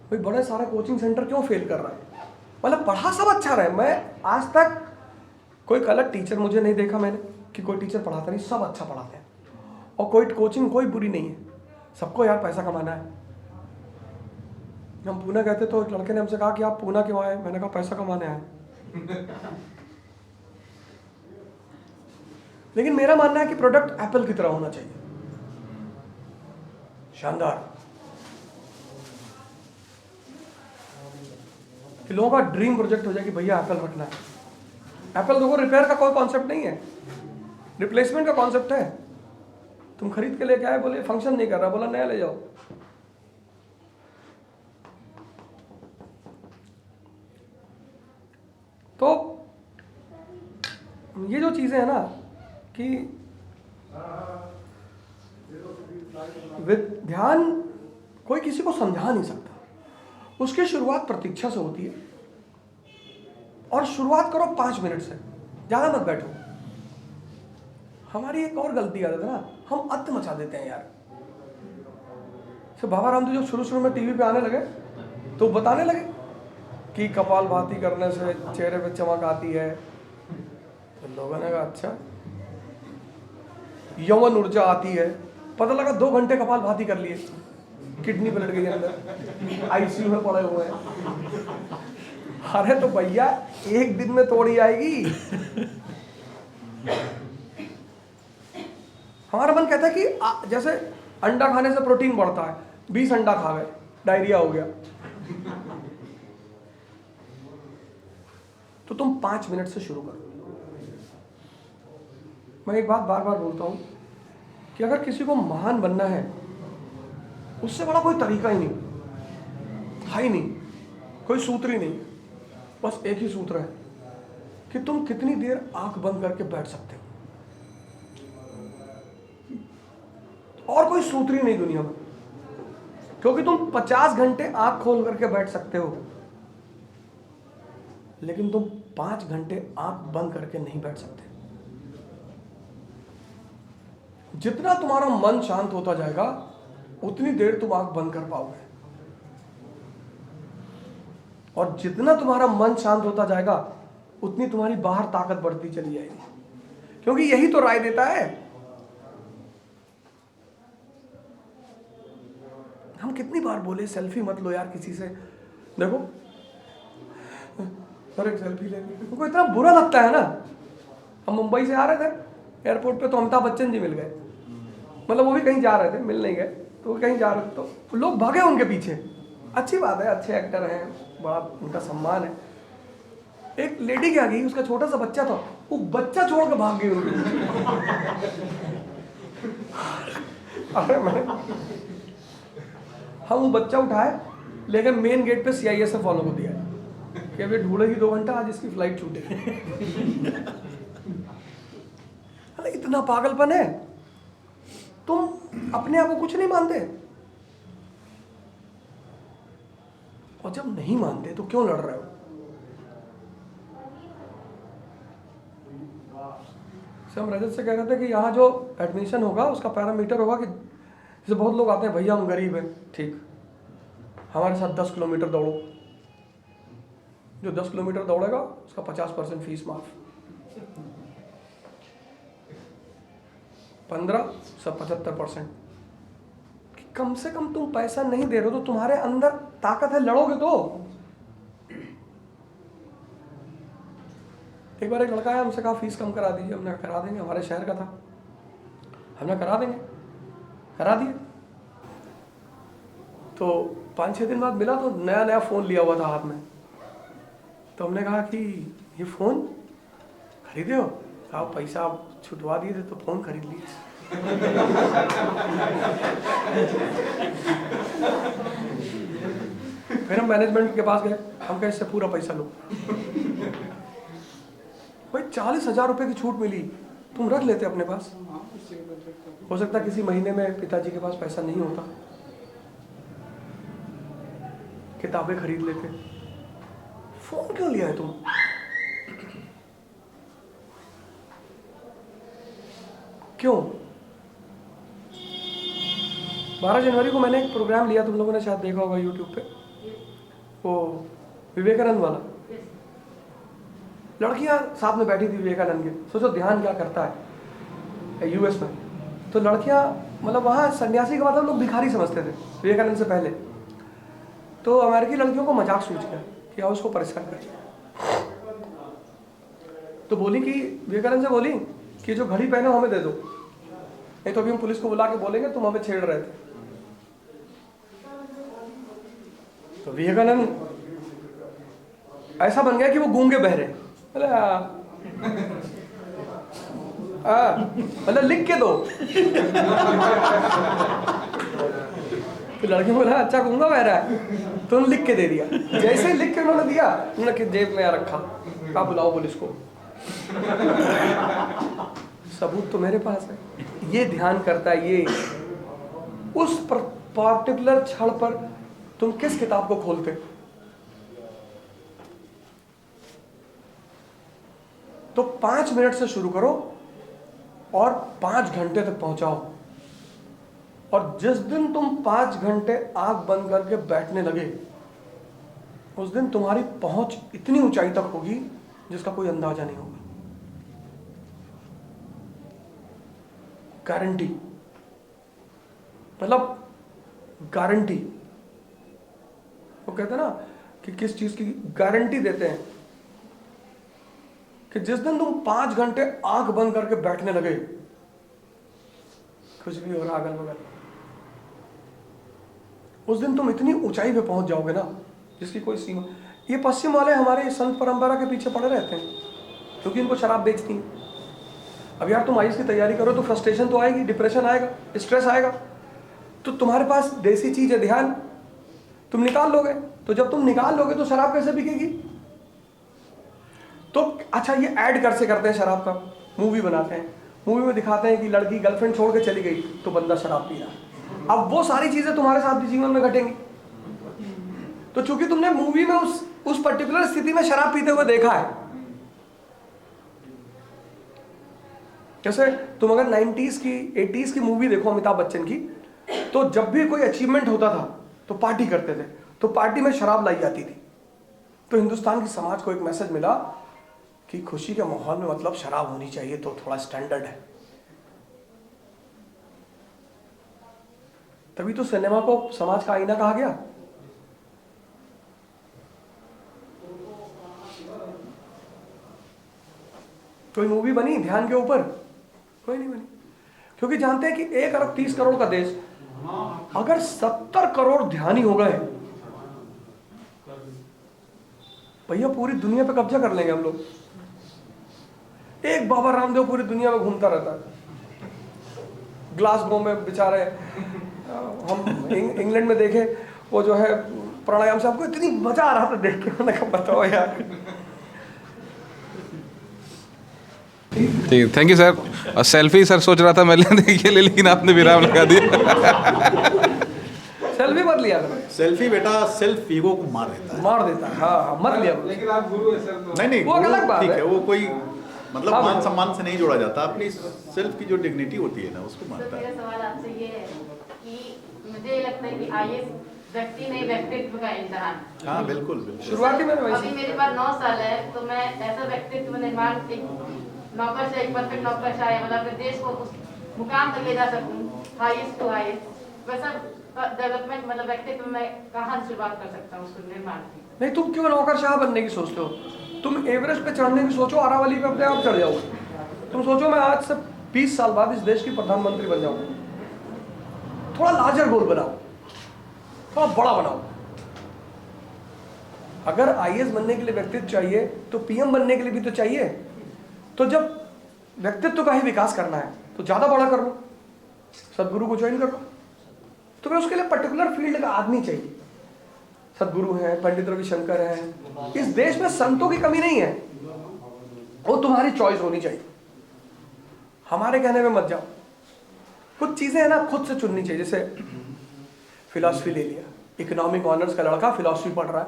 S4: भाई बड़े सारे कोचिंग सेंटर क्यों फेल कर रहा है? मतलब पढ़ा सब अच्छा रहे, मैं आज तक कोई गलत टीचर मुझे नहीं देखा मैंने कि कोई टीचर पढ़ाता नहीं, सब अच्छा पढ़ाते हैं। और कोई कोचिंग कोई बुरी नहीं है, सबको यार पैसा कमाना है। हम पूना गए थे तो एक लड़के ने हमसे कहा कि आप पूना क्यों आए? मैंने कहा पैसा कमाने आए। लेकिन मेरा मानना है कि प्रोडक्ट एप्पल की तरह होना चाहिए, शानदार। कि लोगों का ड्रीम प्रोजेक्ट हो जाए कि भैया एप्पल रखना है। एप्पल देखो रिपेयर का कोई कॉन्सेप्ट नहीं है, रिप्लेसमेंट का कॉन्सेप्ट है। तुम खरीद के लेके आए, बोले फंक्शन नहीं कर रहा, बोला नया ले जाओ। तो ये जो चीजें हैं ना कि ध्यान कोई किसी को समझा नहीं सकता, उसकी शुरुआत प्रतीक्षा से होती है। और शुरुआत करो 5 मिनट से, ज्यादा मत बैठो। हमारी एक और गलती आदत है ना, हम अत मचा देते हैं यार। तो बाबा रामदेव जब शुरू में टीवी पे आने लगे तो बताने लगे कि कपालभाति करने से चेहरे पे चमक आती है। तो लोगों ने कहा अच्छा, यौवन ऊर्जा आती है। पता लगा 2 घंटे कपालभाति कर लिए, किडनी पलट गई अंदर, आईसीयू में पड़े हुए हैं। अरे तो भैया एक दिन में तोड़ी आएगी। हमारा मन कहता है कि जैसे अंडा खाने से प्रोटीन बढ़ता है, 20 अंडा खा गए, डायरिया हो गया। तो तुम 5 मिनट से शुरू करो। मैं एक बात बार बार बोलता हूं कि अगर किसी को महान बनना है, उससे बड़ा कोई तरीका ही नहीं है, ही नहीं, कोई सूत्र ही नहीं। बस एक ही सूत्र है कि तुम कितनी देर आंख बंद करके बैठ सकते हो। और कोई सूत्र ही नहीं दुनिया में, क्योंकि तुम 50 घंटे आंख खोल करके बैठ सकते हो, लेकिन तुम 5 घंटे आंख बंद करके नहीं बैठ सकते। जितना तुम्हारा मन शांत होता जाएगा उतनी देर तुम आंख बंद कर पाओगे, और जितना तुम्हारा मन शांत होता जाएगा उतनी तुम्हारी बाहर ताकत बढ़ती चली जाएगी, क्योंकि यही तो राय देता है। हम कितनी बार बोले सेल्फी मत लो यार किसी से, देखो अरे सेल्फी ले, उनको इतना बुरा लगता है ना। हम मुंबई से आ रहे थे एयरपोर्ट पे, तो अमिताभ बच्चन जी मिल गए, मतलब वो भी कहीं जा रहे थे, मिल नहीं गए, तो कहीं जा रहे थे तो लोग भागे उनके पीछे। अच्छी बात है, अच्छे एक्टर हैं, बड़ा उनका सम्मान है। एक लेडी क्या गई, उसका छोटा सा बच्चा था, वो बच्चा छोड़ के भाग गई उनके। अरे मैंने हम वो बच्चा उठाए, लेकिन मेन गेट पे CISF वालों को दिया कि अभी ढूंढेगी 2 घंटा, आज इसकी फ्लाइट छूटेगी। अरे इतना पागलपन है, तुम अपने आप को कुछ नहीं मानते, और जब नहीं मानते तो क्यों लड़ रहे हो? हम रजत से कह रहे थे कि यहाँ जो एडमिशन होगा उसका पैरामीटर होगा कि जैसे बहुत लोग आते हैं, भैया हम गरीब हैं, ठीक, हमारे साथ 10 किलोमीटर दौड़ो। जो 10 किलोमीटर दौड़ेगा उसका 50% फीस माफ, 15 सब 75%। कम से कम तुम पैसा नहीं दे रहे हो तो तुम्हारे अंदर ताकत है, लड़ोगे तो। एक बार एक लड़का है, हमसे कहा फीस कम करा दीजिए, हमने करा देंगे, हमारे शहर का था, हमने करा देंगे, करा दिए। तो 5-6 दिन बाद मिला तो नया नया फ़ोन लिया हुआ था हाथ में। तो हमने कहा कि ये फ़ोन खरीदे हो? कहा पैसा आप छुटवा दिए थे तो फ़ोन खरीद लिए। फिर हम मैनेजमेंट के पास गए, हम कहे इससे पूरा पैसा लो। भाई 40,000 रुपए की छूट मिली, तुम रख लेते अपने पास। हो सकता किसी महीने में पिताजी के पास पैसा नहीं होता, किताबें खरीद लेते। फोन क्यों लिया है तुम? क्यों? 12 जनवरी को मैंने एक प्रोग्राम लिया, तुम लोगों ने शायद देखा होगा यूट्यूब पे, वो विवेकानंद वाला। लड़कियां साथ में बैठी थी विवेकानंद के। सोचो ध्यान क्या करता है यूएस में। तो लड़कियां, मतलब वहाँ सन्यासी का मतलब लोग भिखारी समझते थे विवेकानंद से पहले। तो अमेरिकी लड़कियों को मजाक सूझ गया कि आओ उसको परेशान करिए। तो बोली कि विवेकानंद से बोली कि जो घड़ी पहने हमें दे दो, नहीं तो अभी हम पुलिस को बुला के बोलेंगे तुम हमें छेड़ रहे थे। तो विवेकानंद ऐसा बन गया कि वो गूंगे बहरे, बोले मतलब लिख के दो। तो लड़के बोला अच्छा गूंगा बह रहा है, तो उन्होंने लिख के दे दिया। जैसे ही लिख के उन्होंने दिया, उन्होंने कि जेब में रखा, कहा बुलाओ पुलिस को। सबूत तो मेरे पास है। ये ध्यान करता है, ये उस पर्टिकुलर क्षण पर तुम किस किताब को खोलते। तो 5 मिनट से शुरू करो और 5 घंटे तक पहुंचाओ। और जिस दिन तुम 5 घंटे आंख बंद करके बैठने लगे, उस दिन तुम्हारी पहुंच इतनी ऊंचाई तक होगी जिसका कोई अंदाजा नहीं होगा। गारंटी, मतलब गारंटी। वो कहते हैं ना कि किस चीज की गारंटी देते हैं, कि जिस दिन तुम 5 घंटे आंख बंद करके बैठने लगे, कुछ भी हो रहा अगल बगल, उस दिन तुम इतनी ऊंचाई पे पहुंच जाओगे ना जिसकी कोई सीमा। ये पश्चिम वाले हमारे संत परंपरा के पीछे पड़े रहते हैं क्योंकि इनको शराब बेचती है। अब यार तुम आईएएस की तैयारी करो तो फ्रस्ट्रेशन तो आएगी, डिप्रेशन आएगा, स्ट्रेस आएगा, तो तुम्हारे पास देसी चीज है ध्यान, तुम निकाल लोगे। तो जब तुम निकाल लोगे तो शराब कैसे बिकेगी। तो अच्छा ये ऐड कैसे करते हैं शराब का, मूवी बनाते हैं, मूवी में दिखाते हैं कि लड़की गर्लफ्रेंड छोड़ के चली गई तो बंदा शराब पी रहा है। अब वो सारी चीजें तुम्हारे साथ भी जीवन में घटेंगी। तो चूंकि तुमने मूवी में उस पर्टिकुलर स्थिति में शराब पीते हुए देखा है। जैसे तुम अगर 90s की 80s की मूवी देखो अमिताभ बच्चन की, तो जब भी कोई अचीवमेंट होता था तो पार्टी करते थे, तो पार्टी में शराब लाई जाती थी। तो हिंदुस्तान की समाज को एक मैसेज मिला कि खुशी के माहौल में मतलब शराब होनी चाहिए, तो थोड़ा स्टैंडर्ड है। तभी तो सिनेमा को समाज का आईना कहा गया। कोई मूवी बनी ध्यान के ऊपर? कोई नहीं बनी, क्योंकि जानते हैं कि 1 अरब 30 करोड़ का देश, अगर 70 करोड़ ध्यानी हो गए भैया पूरी दुनिया पे कब्जा कर लेंगे हम लोग। एक बाबा रामदेव पूरी दुनिया में घूमता रहता है, ग्लासगो में बेचारे, हम इंग्लैंड में देखे वो जो है प्राणायाम से, हमको इतनी मजा आ रहा था देख के, मैंने कहा बताओ यार।
S6: ठीक है, थैंक यू सर। और सेल्फी सर सोच रहा था मैं लेने के लिए, लेकिन आपने विराम लगा दिया।
S4: सेल्फी मत लिया करो।
S1: सेल्फी बेटा सेल्फ ईगो को मार देता है,
S4: मार देता है। हाँ मत लिया करो।
S8: लेकिन आप गुरु है सर, तो
S1: नहीं
S4: वो अलग बात
S1: ठीक
S4: है।
S1: है, वो कोई मतलब
S4: हाँ,
S1: मान सम्मान से नहीं जोड़ा जाता, अपनी सेल्फ की जो डिग्निटी होती है ना उसको
S10: तो
S1: मानता है।
S10: मेरा सवाल आपसे ये है कि मुझे ये लगता है कि आईएएस व्यक्ति नहीं व्यक्तित्व का इम्तिहान।
S1: हाँ बिल्कुल बिल्कुल।
S4: शुरुआती में
S10: अभी मेरे पास 9 साल है, तो मैं ऐसा व्यक्तित्व निर्माण, एक नौकरशाह, एक परफेक्ट नौकरशाह, मतलब अपने देश को उस मुकाम तक ले जा सकूं, हाईएस्ट टू हाईएस्ट, वैसा डेवलपमेंट मतलब व्यक्तित्व में कहाँ से शुरुआत कर सकता हूँ उसको निर्माण की।
S4: नहीं, तुम क्यों नौकरशाह बनने की सोचते हो? तुम एवरेस्ट पे चढ़ने की सोचो, अरावली पे अपने आप चढ़ जाओ। तुम सोचो मैं आज से 20 साल बाद इस देश की प्रधानमंत्री बन जाऊंगा। थोड़ा लार्जर गोल बनाओ, थोड़ा बड़ा बनाओ। अगर आईएएस बनने के लिए व्यक्तित्व चाहिए तो पीएम बनने के लिए भी तो चाहिए। तो जब व्यक्तित्व का ही विकास करना है तो ज्यादा बड़ा कर लो, सदगुरु को ज्वाइन कर लो। तुम्हें उसके लिए पर्टिकुलर फील्ड का आदमी चाहिए। सदगुरु हैं, पंडित रविशंकर हैं, इस देश में संतों की कमी नहीं है, वो तुम्हारी चॉइस होनी चाहिए। हमारे कहने में मत जाओ। कुछ चीजें है ना खुद से चुननी चाहिए। जैसे फिलॉसफी ले लिया, इकोनॉमिक ऑनर्स का लड़का फिलॉसफी पढ़ रहा है,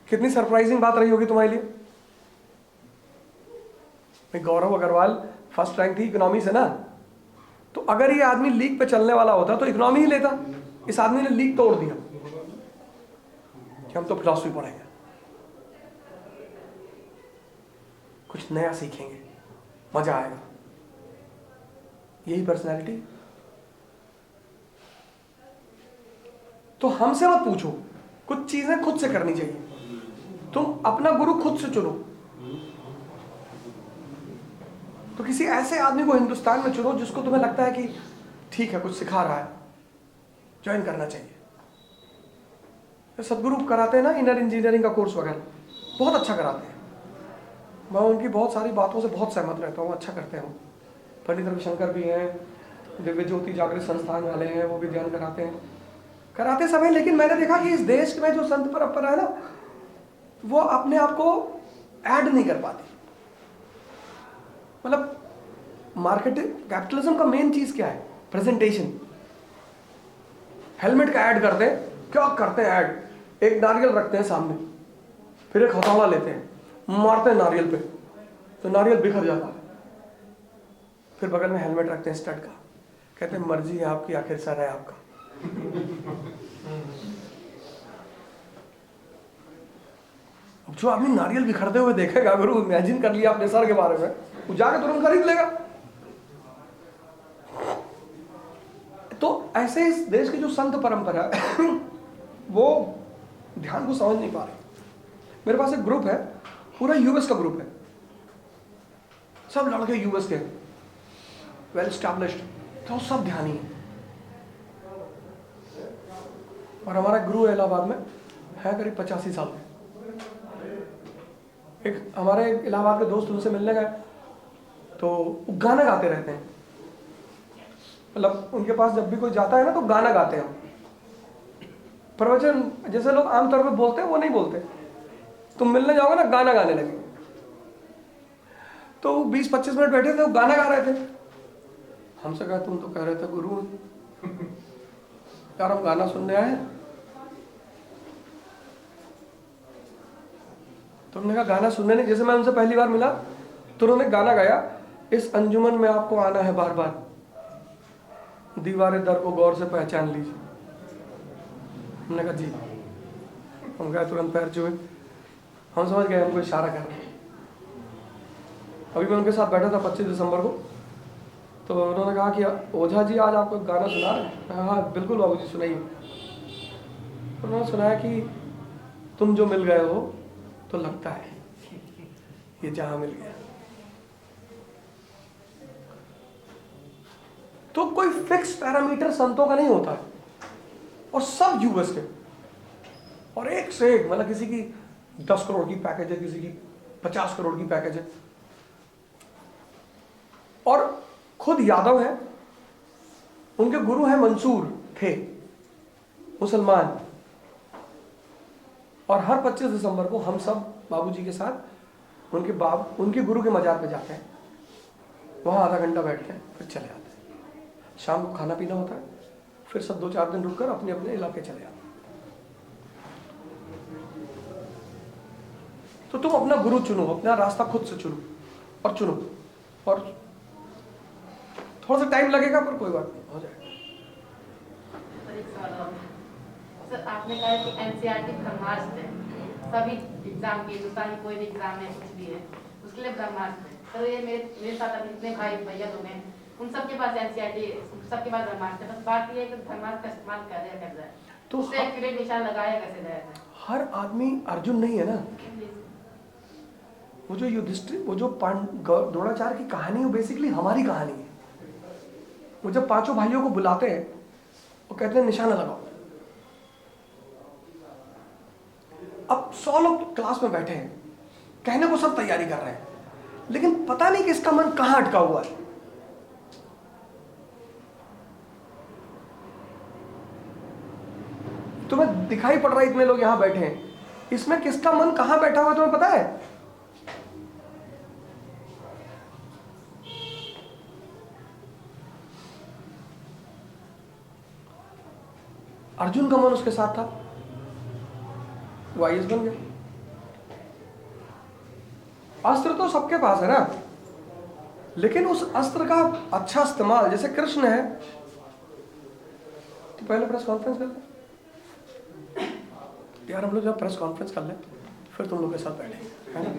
S4: कितनी सरप्राइजिंग बात रही होगी तुम्हारे लिए। गौरव अग्रवाल फर्स्ट रैंक थी इकोनॉमी से ना, तो अगर ये आदमी लीग पे चलने वाला होता तो इकोनॉमी ही लेता। इस आदमी ने लीग तोड़ दिया कि हम तो फिलॉसफी पढ़ेंगे, कुछ नया सीखेंगे, मजा आएगा। यही पर्सनैलिटी। तो हमसे मत पूछो, कुछ चीजें खुद से करनी चाहिए। तुम अपना गुरु खुद से चुनो। तो किसी ऐसे आदमी को हिंदुस्तान में चुनो जिसको तुम्हें लगता है कि ठीक है कुछ सिखा रहा है, ज्वाइन करना चाहिए। सदगुरु कराते हैं ना इनर इंजीनियरिंग का कोर्स वगैरह, बहुत अच्छा कराते हैं। मैं उनकी बहुत सारी बातों से बहुत सहमत रहता हूँ, अच्छा करते हैं। पंडित रविशंकर भी हैं, दिव्य ज्योति जागृत संस्थान वाले हैं, वो भी ध्यान कराते सब हैं। लेकिन मैंने देखा कि इस देश में जो संत परंपरा है ना, वो अपने आप को ऐड नहीं कर पाती। मतलब मार्केटिंग कैपिटलिज्म का मेन चीज क्या है? प्रेजेंटेशन। हेलमेट का ऐड करते हैं, क्या करते हैं ऐड? एक नारियल रखते हैं सामने, फिर एक हथौड़ा लेते हैं, मारते हैं नारियल पे, तो नारियल बिखर जाता है। फिर बगल में हेलमेट रखते हैं स्टड का, कहते हैं मर्जी है आपकी, आखिर सर है आपका। अब जो आदमी नारियल बिखरते हुए देखेगा, अगर वो इमेजिन कर लिया अपने सर के बारे में, वो जाके तुरंत खरीद लेगा। तो ऐसे इस देश की जो संत परंपरा है वो ध्यान को समझ नहीं पा रही। मेरे पास एक ग्रुप है, पूरा यूएस का ग्रुप है, सब लड़के यूएस के, वेल स्टैब्लिश्ड, तो सब ध्यानी है। और हमारा गुरु है इलाहाबाद में, है करीब 85 साल के। एक हमारे इलाहाबाद के दोस्त उनसे मिलने गए, तो गाना गाते रहते हैं। मतलब उनके पास जब भी कोई जाता है ना, तो गाना गाते हैं। प्रवचन जैसे लोग आमतौर पे बोलते हैं वो नहीं बोलते, तुम मिलने जाओगे ना, गाना गाने लगे। तो 20-25 मिनट बैठे थे, वो गाना गा रहे थे। हमसे कहा तुम तो कह रहे थे गुरु यार, हम गाना सुनने आए हैं। तुमने कहा गाना सुनने नहीं। जैसे मैं उनसे पहली बार मिला तो उन्होंने गाना गाया, इस अंजुमन में आपको आना है बार बार, दीवारे दर को गौर से पहचान लीजिए। हमने कहा जी। हम गए, तुरंत पैर छुए, हम समझ गए हमको इशारा कर रहे हैं। अभी मैं उनके साथ बैठा था 25 दिसंबर को, तो उन्होंने कहा कि ओझा जी आज आपको गाना सुना रहे हैं। हाँ बिल्कुल बाबू जी सुनाइए। उन्होंने सुनाया कि तुम जो मिल गए हो तो लगता है ये जहां मिल गया। तो कोई फिक्स पैरामीटर संतों का नहीं होता है, और सब यूएस के, और एक से एक, मतलब किसी की 10 करोड़ की पैकेज है, किसी की 50 करोड़ की पैकेज है। और खुद यादव है, उनके गुरु हैं मंसूर, थे मुसलमान। और हर 25 दिसंबर को हम सब बाबूजी के साथ उनके गुरु के मजार पे जाते हैं, वहां आधा घंटा बैठते हैं, फिर चले आते हैं। शाम को खाना पीना होता है, फिर सब 2-4 दिन रुककर अपने अपने इलाके चले आते हैं। तो तुम अपना गुरु चुनो, अपना रास्ता खुद से चुनो, और थोड़ा सा टाइम लगेगा पर कोई बात नहीं, हो जाएगा।
S10: सर आपने कहा कि एनसीईआरटी ब्रह्मास्त्र है, सभी एग्जाम के, हिंदुस्तानी कोई भी एग्जाम है, कुछ भी है, उसके लिए ब्रह्मास्त्र है। तो ये मेरे साथ अभी जितने भाई भैया लोग हैं, उन सबके पास एनसीईआरटी, सबके पास ब्रह्मास्त्र है। बस बात ये है कि ब्रह्मास्त्र का इस्तेमाल कर रहा है, तो उससे एक्यूरेट निशान लगाया कैसे जाएगा?
S4: हर आदमी अर्जुन नहीं है ना। वो जो युधिष्ठिर, वो जो द्रोणाचार्य की कहानी, वो बेसिकली हमारी कहानी है। वो जब 5 भाइयों को बुलाते हैं, वो कहते हैं निशाना लगाओ। अब 100 लोग क्लास में बैठे हैं, कहने को सब तैयारी कर रहे हैं, लेकिन पता नहीं किसका मन कहां अटका हुआ है। तुम्हें दिखाई पड़ रहा है इतने लोग यहां बैठे हैं, इसमें किसका मन कहां बैठा हुआ है तुम्हें पता है? अर्जुन का मन उसके साथ था, वो आईएएस बन गया। अस्त्र तो सबके पास है ना, लेकिन उस अस्त्र का अच्छा इस्तेमाल, जैसे कृष्ण है, तो पहले प्रेस कॉन्फ्रेंस कर ले यार, हम लोग जब प्रेस कॉन्फ्रेंस कर ले, फिर तुम लोग के साथ बैठेंगे, है ना?